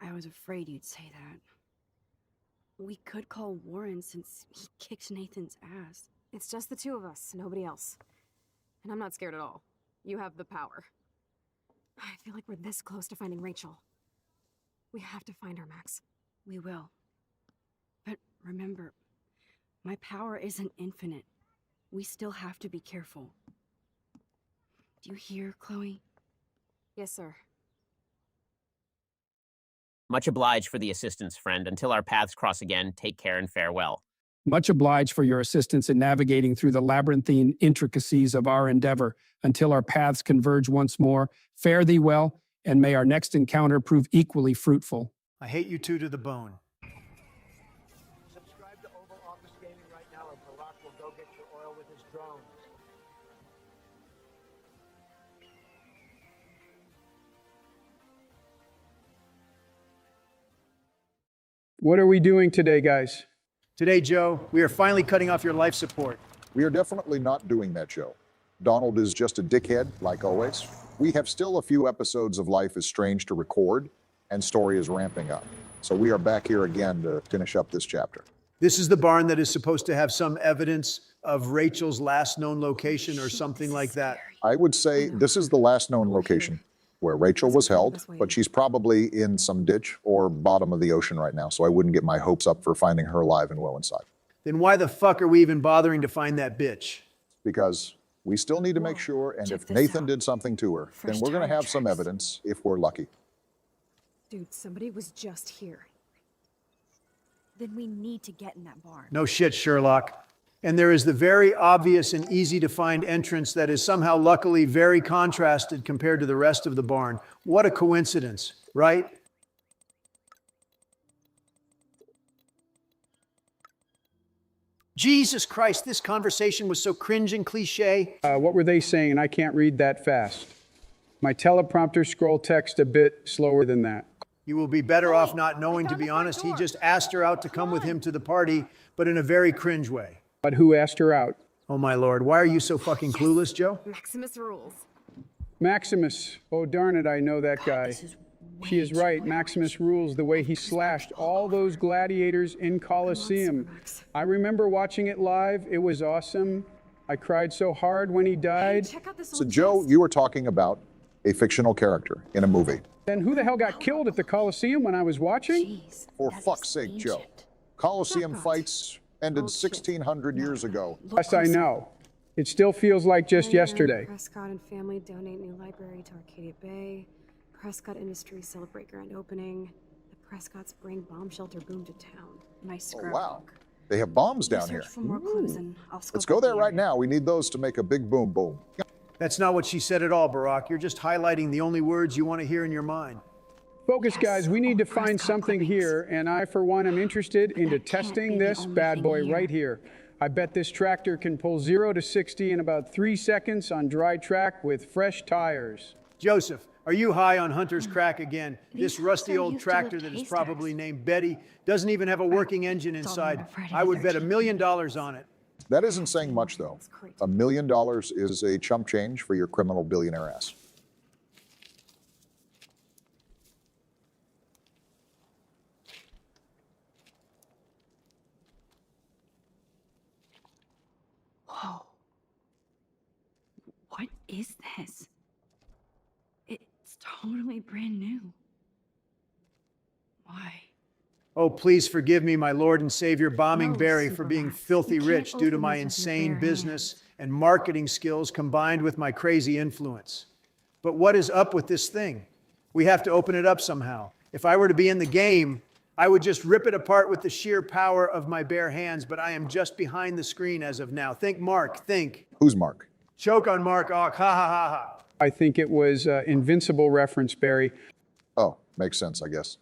I was afraid you'd say that. We could call Warren since he kicked Nathan's ass. It's just the two of us, nobody else. And I'm not scared at all. You have the power. I feel like we're this close to finding Rachel. We have to find her, Max. We will. But remember, my power isn't infinite. We still have to be careful. Do you hear, Chloe? Yes, sir. Much obliged for the assistance, friend. Until our paths cross again, take care and farewell. Much obliged for your assistance in navigating through the labyrinthine intricacies of our endeavor. Until our paths converge once more, fare thee well, and may our next encounter prove equally fruitful. I hate you two to the bone. Subscribe to Oval Office Gaming right now, or Barack will go get your oil with his drones. What are we doing today, guys? Today, Joe, we are finally cutting off your life support. We are definitely not doing that, Joe. Donald is just a dickhead, like always. We have still a few episodes of Life is Strange to record, and story is ramping up. So we are back here again to finish up this chapter. This is the barn that is supposed to have some evidence of Rachel's last known location or something like that. I would say this is the last known location where Rachel was held, but she's probably in some ditch or bottom of the ocean right now, so I wouldn't get my hopes up for finding her alive and well inside. Then why the fuck are we even bothering to find that bitch? Because we still need to make sure, and if Nathan did something to her, then we're going to have some evidence if we're lucky. Dude, somebody was just here. Then we need to get in that barn. No shit, Sherlock. And there is the very obvious and easy to find entrance that is somehow luckily very contrasted compared to the rest of the barn. What a coincidence, right? Jesus Christ, this conversation was so cringe and cliche. What were they saying? I can't read that fast. My teleprompter scroll text a bit slower than that. You will be better off not knowing, to be honest. He just asked her out to come with him to the party, but in a very cringe way. But who asked her out? Oh my Lord, why are you so fucking clueless, Joe? Maximus rules. Maximus. Oh darn it, I know that guy. She is right. Maximus rules the way he slashed all those gladiators in Colosseum. I remember watching it live. It was awesome. I cried so hard when he died. So Joe, you were talking about a fictional character in a movie. Then who the hell got killed at the Colosseum when I was watching? For fuck's sake, Joe. Colosseum fights ended 1,600 years ago. Yes, I know. It still feels like just yesterday. Prescott and family donate new library to Arcadia Bay. Prescott Industries celebrate grand opening. The Prescotts bring bomb shelter boom to town. Nice Oh, wow. They have bombs down here. For more clues and I'll Let's go there right now. We need those to make a big boom boom. That's not what she said at all, Barack. You're just highlighting the only words you want to hear in your mind. Focus, guys. We need to find something here, and I, for one, am interested into testing this bad boy right here. I bet this tractor can pull 0 to 60 in about 3 seconds on dry track with fresh tires. Joseph, are you high on Hunter's crack again? This rusty old tractor that is probably named Betty doesn't even have a working engine inside. I would bet $1 million on it. That isn't saying much, though. $1 million is a chump change for your criminal billionaire ass. Whoa. What is this? It's totally brand new. Why? Oh, please forgive me, my Lord and Savior, Bombing Barry, for being filthy rich due to my insane business and marketing skills combined with my crazy influence. But what is up with this thing? We have to open it up somehow. If I were to be in the game, I would just rip it apart with the sheer power of my bare hands, but I am just behind the screen as of now. Think Mark, think. Who's Mark? Choke on Mark Ock, ha ha ha ha. I think it was Invincible reference, Barry. Oh, makes sense, I guess.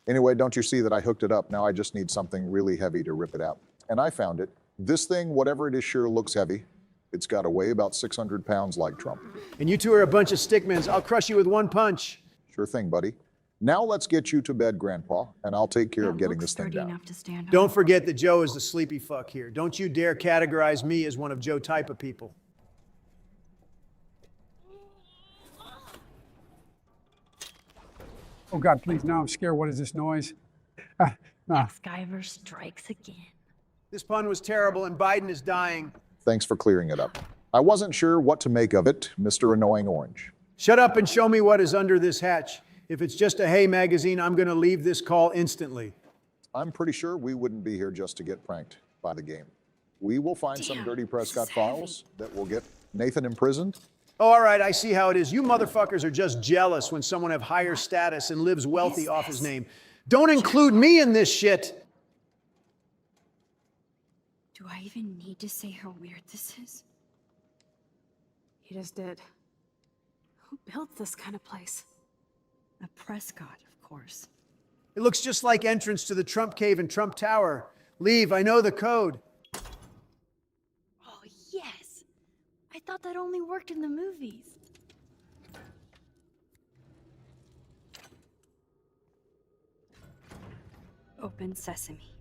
Anyway, don't you see that I hooked it up? Now I just need something really heavy to rip it out. And I found it. This thing, whatever it is, sure looks heavy. It's got to weigh about 600 pounds like Trump. And you two are a bunch of stickmans. I'll crush you with one punch. Sure thing, buddy. Now let's get you to bed, Grandpa, and I'll take care of getting this thing down. Don't forget that Joe is the sleepy fuck here. Don't you dare categorize me as one of Joe type of people. Oh, God, please, now I'm scared. What is this noise? Skyver strikes again. This pun was terrible, and Biden is dying. Thanks for clearing it up. I wasn't sure what to make of it, Mr. Annoying Orange. Shut up and show me what is under this hatch. If it's just a Hey magazine, I'm going to leave this call instantly. I'm pretty sure we wouldn't be here just to get pranked by the game. We will find some dirty Prescott files that will get Nathan imprisoned. Oh, all right, I see how it is. You motherfuckers are just jealous when someone have higher status and lives wealthy off his name. Don't include me in this shit. Do I even need to say how weird this is? You just did. Who built this kind of place? A Prescott, of course. It looks just like entrance to the Trump Cave and Trump Tower. Leave, I know the code. Oh, yes. I thought that only worked in the movies. Open sesame.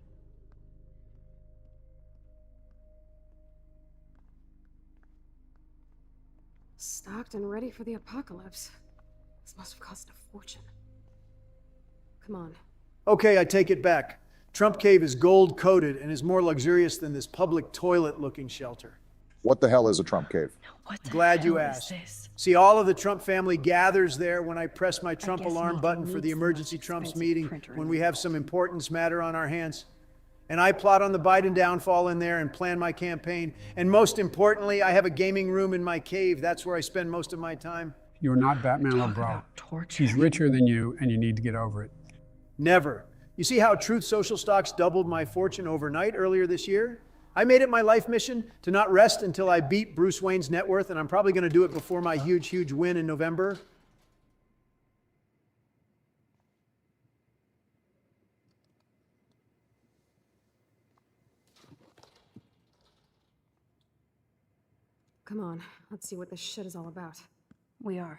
Stocked and ready for the apocalypse. This must have cost a fortune. Come on. Okay, I take it back. Trump Cave is gold-coated and is more luxurious than this public toilet-looking shelter. What the hell is a Trump cave? Glad you asked. See, all of the Trump family gathers there when I press my Trump alarm button for the emergency Trumps meeting when we have some importance matter on our hands. And I plot on the Biden downfall in there and plan my campaign. And most importantly, I have a gaming room in my cave. That's where I spend most of my time. You're not Batman or bro. She's richer than you, and you need to get over it. Never. You see how Truth Social stocks doubled my fortune overnight earlier this year? I made it my life mission to not rest until I beat Bruce Wayne's net worth, and I'm probably going to do it before my huge win in November. Come on, let's see what this shit is all about. We are.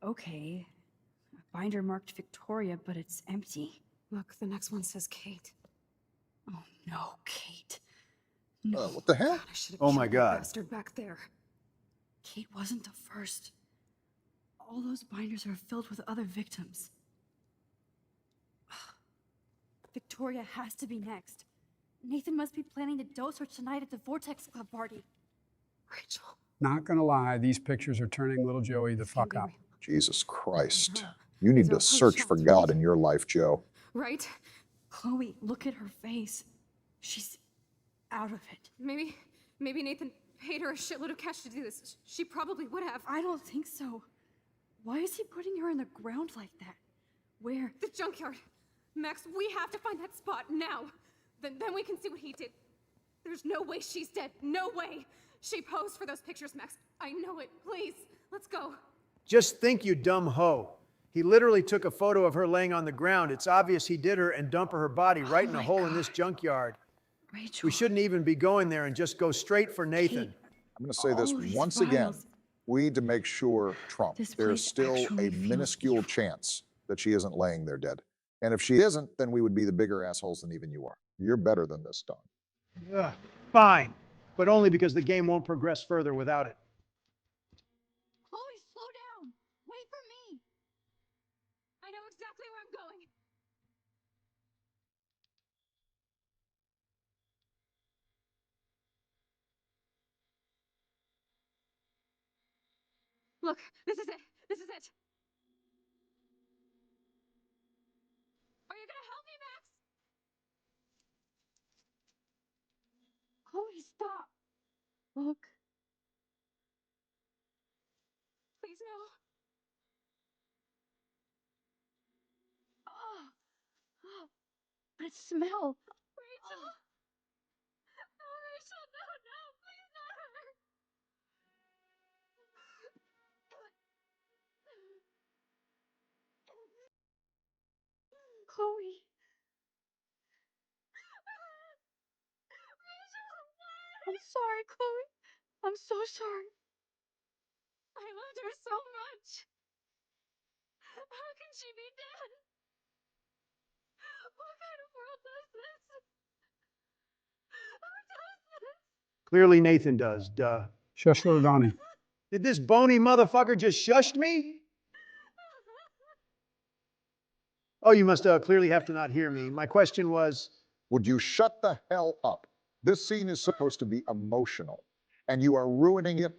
Okay. A binder marked Victoria, but it's empty. Look, the next one says Kate. Oh no, Kate. No. What the hell? God, I should have Oh my killed that God. bastard back there. Kate wasn't the first. All those binders are filled with other victims. Victoria has to be next. Nathan must be planning to dose her tonight at the Vortex Club party. Rachel. Not gonna lie, these pictures are turning little Joey the fuck up. Jesus Christ. You need to search for God in your life, Joe. Right? Chloe, look at her face. She's out of it. Maybe Nathan paid her a shitload of cash to do this. She probably would have. I don't think so. Why is he putting her in the ground like that? Where? The junkyard. Max, we have to find that spot now. Then we can see what he did. There's no way she's dead. No way. She posed for those pictures, Max. I know it. Please, let's go. Just think, you dumb hoe. He literally took a photo of her laying on the ground. It's obvious he did her and dump her body right in a hole in this junkyard. Rachel. We shouldn't even be going there and just go straight for Nathan. I'm going to say this once again. We need to make sure, Trump, there's still a minuscule chance that she isn't laying there dead. And if she isn't, then we would be the bigger assholes than even you are. You're better than this, Don. Fine, but only because the game won't progress further without it. Chloe, slow down. Wait for me. I know exactly where I'm going. Look, this is it. This is it. Are you gonna help me, Max? Chloe, stop. Look. Please no. Oh. That smell. Rachel. No, Rachel, no, please not her. Chloe. I'm sorry, Chloe. I'm so sorry. I loved her so much. How can she be dead? What kind of world does this? Who does this? Clearly Nathan does, duh. Shush little Donnie. Did this bony motherfucker just shushed me? Oh, you must clearly have to not hear me. My question was... Would you shut the hell up? This scene is supposed to be emotional, and you are ruining it.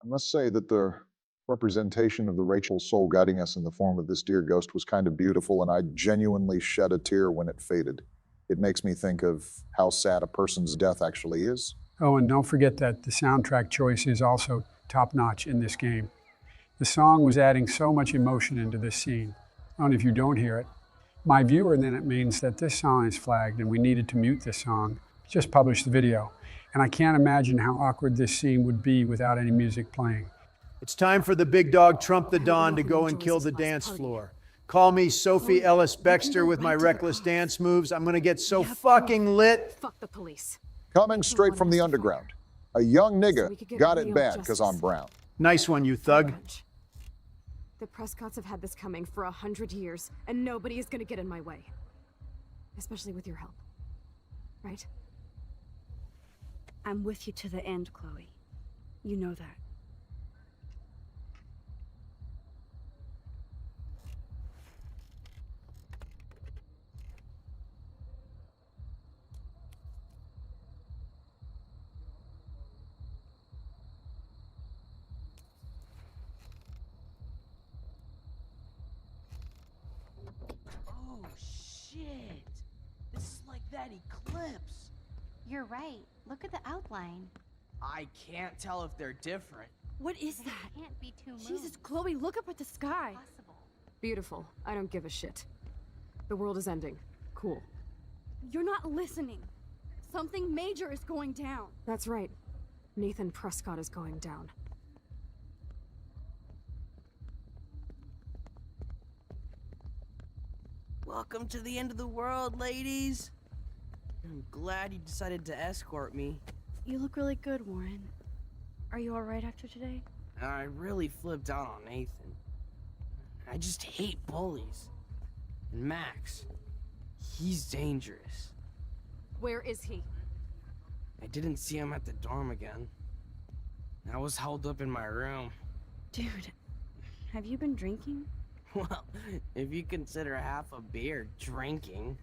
I must say that the representation of the Rachel soul guiding us in the form of this dear ghost was kind of beautiful, and I genuinely shed a tear when it faded. It makes me think of how sad a person's death actually is. Oh, and don't forget that the soundtrack choice is also top-notch in this game. The song was adding so much emotion into this scene. And if you don't hear it, my viewer, then it means that this song is flagged and we needed to mute this song. Just publish the video. And I can't imagine how awkward this scene would be without any music playing. It's time for the big dog Trump the Don to go and kill the dance floor. Call me Sophie Ellis Bextor with my reckless dance moves. I'm gonna get so fucking lit. Fuck the police. Coming straight from the underground. A young nigga got it bad because I'm brown. Nice one, you thug. The Prescotts have had this coming for 100 years, and nobody is gonna get in my way. Especially with your help. Right? I'm with you to the end, Chloe. You know that. Oh, shit. This is like that eclipse. You're right. Look at the outline. I can't tell if they're different. What is that? Can't be two moons. Jesus, Chloe, look up at the sky. Beautiful. I don't give a shit. The world is ending. Cool. You're not listening. Something major is going down. That's right. Nathan Prescott is going down. Welcome to the end of the world, ladies. I'm glad you decided to escort me. You look really good, Warren. Are you alright after today? I really flipped out on Nathan. I just hate bullies. And Max, he's dangerous. Where is he? I didn't see him at the dorm again. I was held up in my room. Dude, have you been drinking? Well, if you consider half a beer drinking.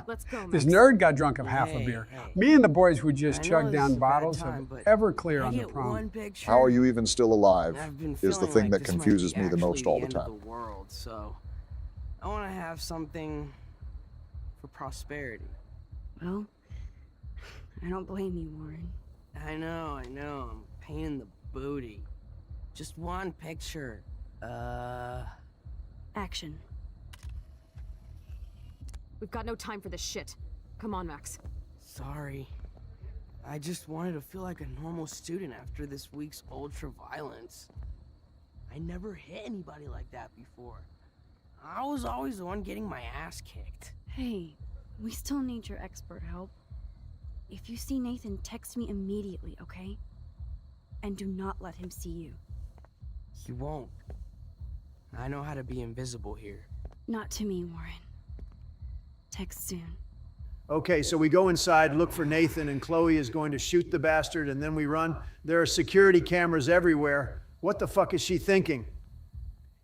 Let's go, This Max. nerd got drunk of half a beer. Me and the boys would just chug down bottles time, of Everclear I on the get prom. one picture, How are you even still alive I've been is the feeling thing like that this might confuses be me the most actually all the end of time. the world, so I want to have something for prosperity. Well, I don't blame you, Warren. I know, I'm a pain in the booty. Just one picture. Action. We've got no time for this shit. Come on, Max. Sorry. I just wanted to feel like a normal student after this week's ultra-violence. I never hit anybody like that before. I was always the one getting my ass kicked. Hey, we still need your expert help. If you see Nathan, text me immediately, okay? And do not let him see you. He won't. I know how to be invisible here. Not to me, Warren. Text soon. Okay, so we go inside, look for Nathan, and Chloe is going to shoot the bastard, and then we run. There are security cameras everywhere. What the fuck is she thinking?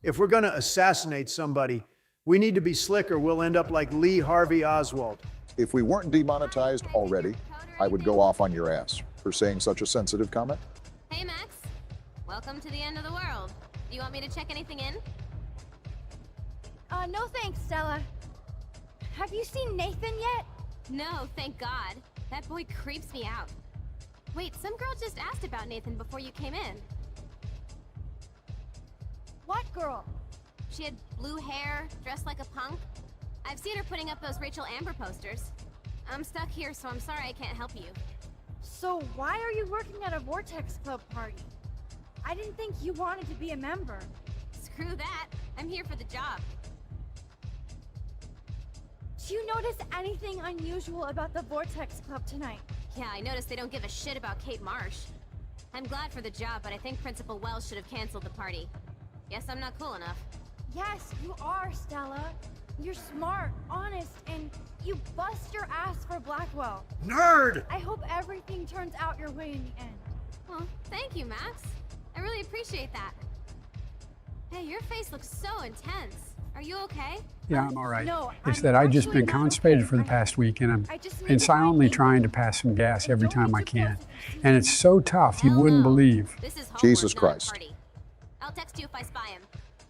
If we're gonna assassinate somebody, we need to be slick or we'll end up like Lee Harvey Oswald. If we weren't demonetized already, I would go off on your ass for saying such a sensitive comment. Hey, Max. Welcome to the end of the world. Do you want me to check anything in? No thanks, Stella. Have you seen Nathan yet? No, thank God. That boy creeps me out. Wait, some girl just asked about Nathan before you came in. What girl? She had blue hair, dressed like a punk. I've seen her putting up those Rachel Amber posters. I'm stuck here, so I'm sorry I can't help you. So why are you working at a Vortex Club party? I didn't think you wanted to be a member. Screw that. I'm here for the job. Do you notice anything unusual about the Vortex Club tonight? Yeah, I noticed they don't give a shit about Kate Marsh. I'm glad for the job, but I think Principal Wells should have canceled the party. Guess I'm not cool enough. Yes, you are, Stella. You're smart, honest, and you bust your ass for Blackwell. Nerd! I hope everything turns out your way in the end. Well, thank you, Max. I really appreciate that. Hey, your face looks so intense. Are you okay? Yeah, I'm all right. No, It's I'm that I've just actually been not constipated okay. for the past week, and I just need been to find silently Nathan. trying to pass some gas every time I can. And it's so tough, you wouldn't believe. This is homework, Jesus not a Christ. party. I'll text you if I spy him.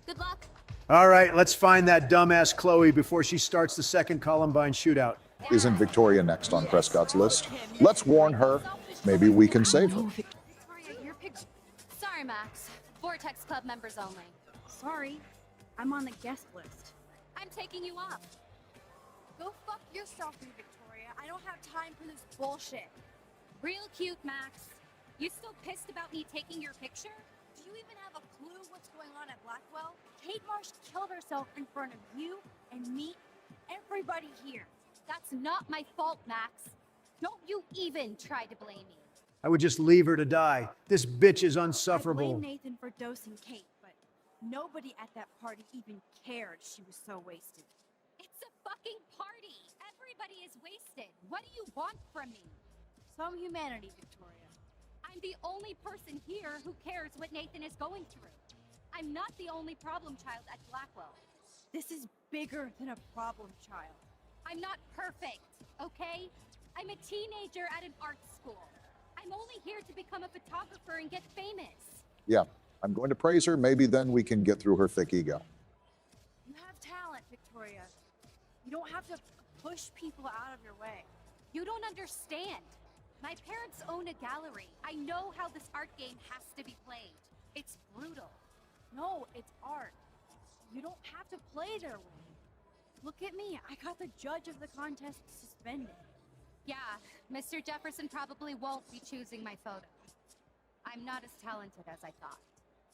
Good luck. All right, let's find that dumbass Chloe before she starts the second Columbine shootout. Isn't Victoria next on Prescott's list? Let's warn her. Maybe we can save her. Sorry, Max. Vortex Club members only. Sorry, I'm on the guest list. I'm taking you off. Go fuck yourself, you Victoria. I don't have time for this bullshit. Real cute, Max. You still pissed about me taking your picture? Do you even have a clue what's going on at Blackwell? Kate Marsh killed herself in front of you and me, everybody here. That's not my fault, Max. Don't you even try to blame me. I would just leave her to die. This bitch is I unsufferable. blame Nathan for dosing Kate, but nobody at that party even cared she was so wasted. It's a fucking party. Everybody is wasted. What do you want from me? Some humanity, Victoria. I'm the only person here who cares what Nathan is going through. I'm not the only problem child at Blackwell. This is bigger than a problem child. I'm not perfect, okay? I'm a teenager at an art school. I'm only here to become a photographer and get famous. Yeah, I'm going to praise her. Maybe then we can get through her thick ego. You have talent, Victoria. You don't have to push people out of your way. You don't understand. My parents own a gallery. I know how this art game has to be played. It's brutal. No, it's art. You don't have to play their way. Look at me. I got the judge of the contest suspended. Yeah, Mr. Jefferson probably won't be choosing my photo. I'm not as talented as I thought.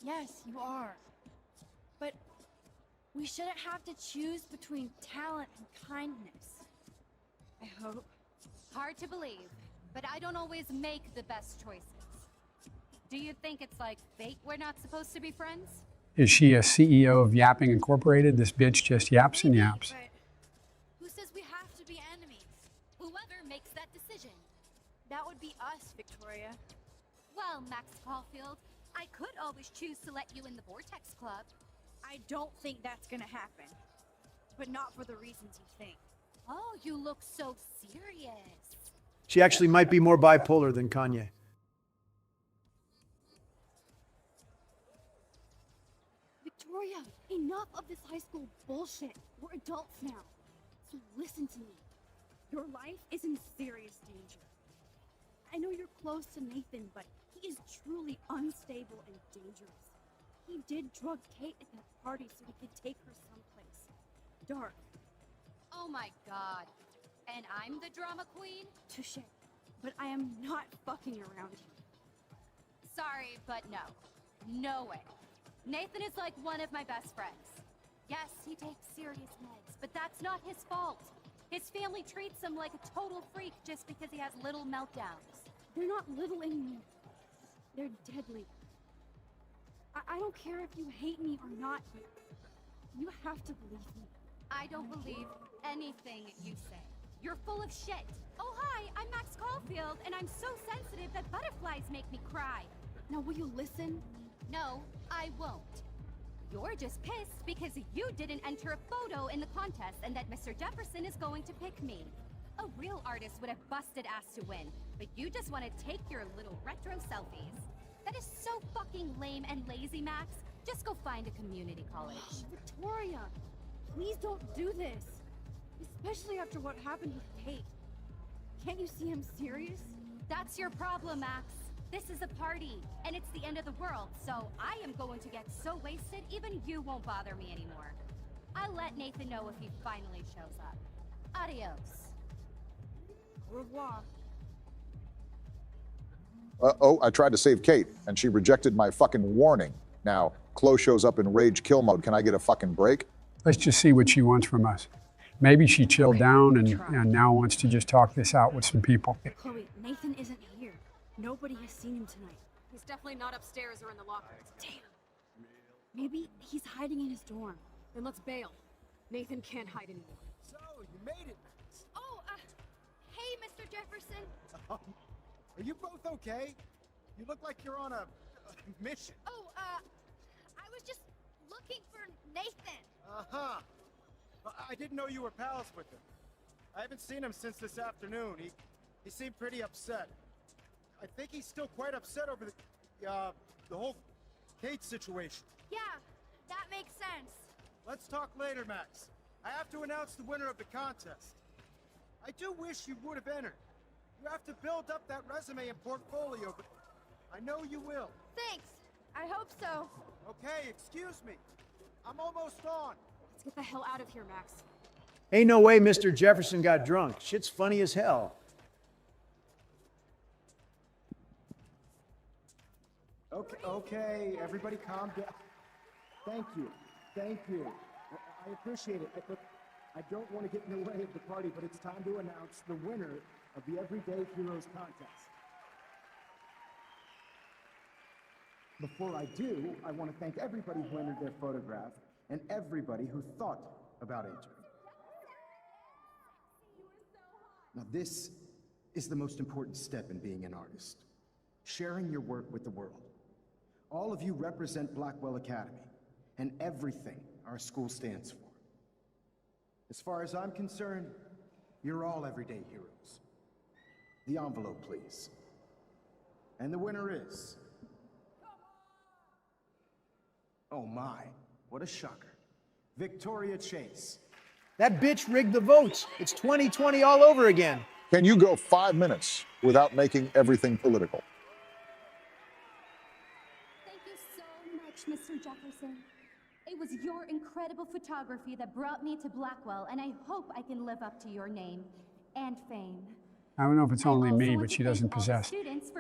Yes, you are. But we shouldn't have to choose between talent and kindness. I hope. Hard to believe, but I don't always make the best choices. Do you think it's like fate we're not supposed to be friends? Is she a CEO of Yapping Incorporated? This bitch just yaps and yaps. But who says we have to be enemies? Whoever makes that decision. That would be us, Victoria. Well, Max Caulfield, I could always choose to let you in the Vortex Club. I don't think that's gonna happen. But not for the reasons you think. Oh, you look so serious. She actually might be more bipolar than Kanye. Victoria, enough of this high school bullshit. We're adults now. So listen to me. Your life is in serious danger. I know you're close to Nathan, but he is truly unstable and dangerous. He did drug Kate at that party so he could take her someplace dark. Oh my god. And I'm the drama queen? Touche. But I am not fucking around here. Sorry, but no. No way. Nathan is like one of my best friends. Yes, he takes serious meds, but that's not his fault. His family treats him like a total freak just because he has little meltdowns. They're not little anymore. They're deadly. I don't care if you hate me or not, but you have to believe me. I don't believe anything you say. You're full of shit. Oh, hi, I'm Max Caulfield, and I'm so sensitive that butterflies make me cry. Now, will you listen? No, I won't. You're just pissed because you didn't enter a photo in the contest and that Mr. Jefferson is going to pick me. A real artist would have busted ass to win, but you just want to take your little retro selfies. That is so fucking lame and lazy, Max. Just go find a community college. Victoria, please don't do this. Especially after what happened with Kate. Can't you see I'm serious? That's your problem, Max. This is a party, and it's the end of the world, so I am going to get so wasted even you won't bother me anymore. I'll let Nathan know if he finally shows up. Adios. Au revoir. Oh, I tried to save Kate, and she rejected my fucking warning. Now, Chloe shows up in rage kill mode. Can I get a fucking break? Let's just see what she wants from us. Maybe she chilled down and now wants to just talk this out with some people. Chloe, Nathan isn't here. Nobody has seen him tonight. He's definitely not upstairs or in the lockers. Damn. Maybe he's hiding in his dorm. Then let's bail. Nathan can't hide anymore. So, you made it, Max. Oh, hey, Mr. Jefferson. Are you both okay? You look like you're on a mission. Oh, I was just looking for Nathan. Uh-huh. I didn't know you were pals with him. I haven't seen him since this afternoon. He seemed pretty upset. I think he's still quite upset over the whole Kate situation. Yeah, that makes sense. Let's talk later, Max. I have to announce the winner of the contest. I do wish you would have entered. You have to build up that resume and portfolio, but I know you will. Thanks. I hope so. Okay, excuse me. I'm almost on. Let's get the hell out of here, Max. Ain't no way Mr. Jefferson got drunk. Shit's funny as hell. Okay, everybody calm down. Thank you. I appreciate it. Look, I don't want to get in the way of the party, but it's time to announce the winner of the Everyday Heroes contest. Before I do, I want to thank everybody who entered their photograph and everybody who thought about entering. Now, this is the most important step in being an artist. Sharing your work with the world. All of you represent Blackwell Academy and everything our school stands for. As far as I'm concerned, you're all everyday heroes. The envelope, please. And the winner is... Oh my, what a shocker. Victoria Chase. That bitch rigged the votes. It's 2020 all over again. Can you go 5 minutes without making everything political? Thank you so much, Mr. Jefferson. It was your incredible photography that brought me to Blackwell, and I hope I can live up to your name and fame. I don't know if it's only me, but she doesn't possess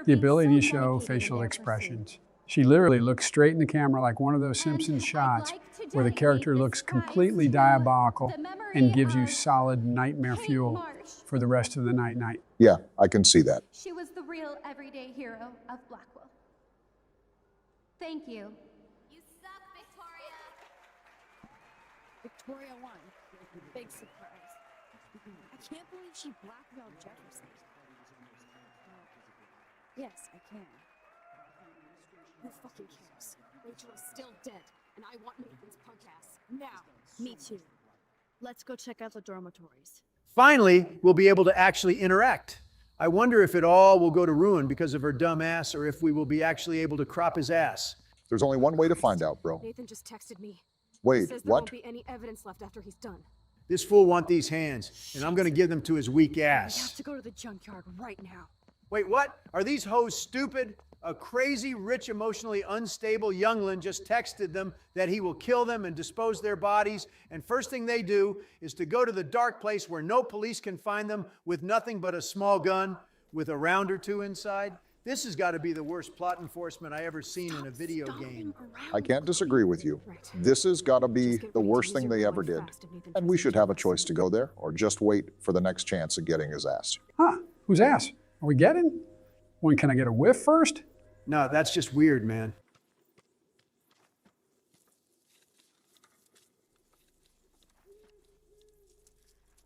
the ability to show facial expressions. She literally looks straight in the camera like one of those Simpsons shots where the character looks completely diabolical and gives you solid nightmare fuel for the rest of the night. Yeah, I can see that. She was the real everyday hero of Blackwell. Thank you. You suck, Victoria. Victoria won. Big surprise. I can't believe she blackmailed Jefferson. Yes, I can. Who fucking cares? Rachel is still dead, and I want Nathan's punk ass. Now. Me too. Let's go check out the dormitories. Finally, we'll be able to actually interact. I wonder if it all will go to ruin because of her dumb ass, or if we will be actually able to crop his ass. There's only one way to find out, bro. Nathan just texted me. Wait, He says there what? won't be any evidence left after he's done. This fool wants these hands, and I'm gonna give them to his weak We have ass. to go to the junkyard right now. Wait, what? Are these hoes stupid? A crazy, rich, emotionally unstable youngling just texted them that he will kill them and dispose their bodies, and first thing they do is to go to the dark place where no police can find them with nothing but a small gun with a round or two inside? This has got to be the worst plot enforcement I ever seen in a video game. I can't disagree with you. This has got to be the worst thing they ever did. And we should have a choice to go there or just wait for the next chance of getting his ass. Huh? Whose ass? Are we getting? When can I get a whiff first? No, that's just weird, man.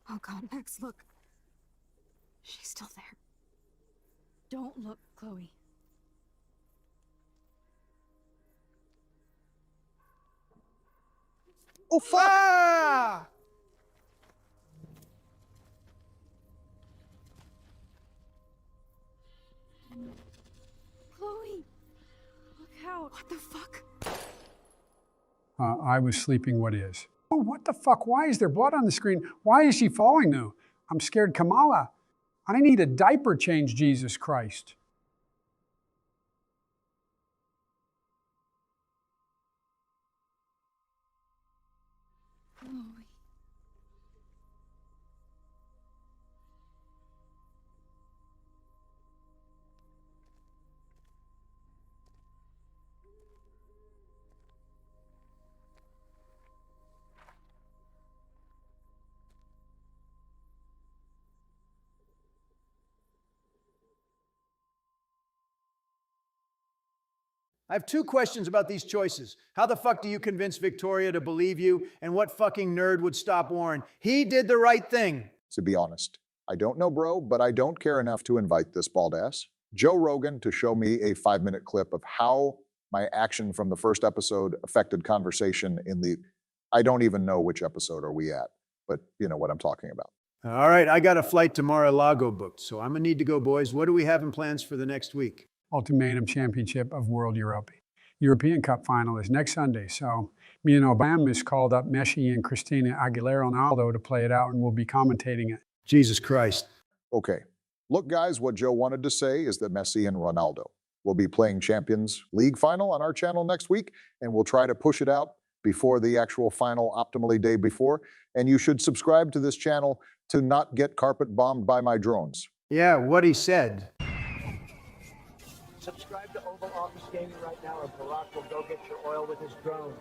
Oh God, Max, look. She's still there. Don't look, Chloe. Oh, fuck! Ah! Chloe! Look out! What the fuck? I was sleeping, what is? Oh, what the fuck? Why is there blood on the screen? Why is she falling now? I'm scared Kamala. I need a diaper change, Jesus Christ. Chloe. I have two questions about these choices. How the fuck do you convince Victoria to believe you? And what fucking nerd would stop Warren? He did the right thing. To be honest, I don't know, bro, but I don't care enough to invite this bald ass, Joe Rogan, to show me a 5-minute clip of how my action from the first episode affected conversation in the, I don't even know which episode are we at, but you know what I'm talking about. All right, I got a flight to Mar-a-Lago booked, so I'm gonna need to go, boys. What do we have in plans for the next week? Ultimatum Championship of World Europe. European Cup final is next Sunday, so me and Obama has called up Messi and Christina Aguilera Ronaldo to play it out, and we'll be commentating it. Jesus Christ. Okay, look guys, what Joe wanted to say is that Messi and Ronaldo will be playing Champions League final on our channel next week, and we'll try to push it out before the actual final optimally day before, and you should subscribe to this channel to not get carpet bombed by my drones. Yeah, what he said. Subscribe to Oval Office Gaming right now, or Barack will go get your oil with his drone.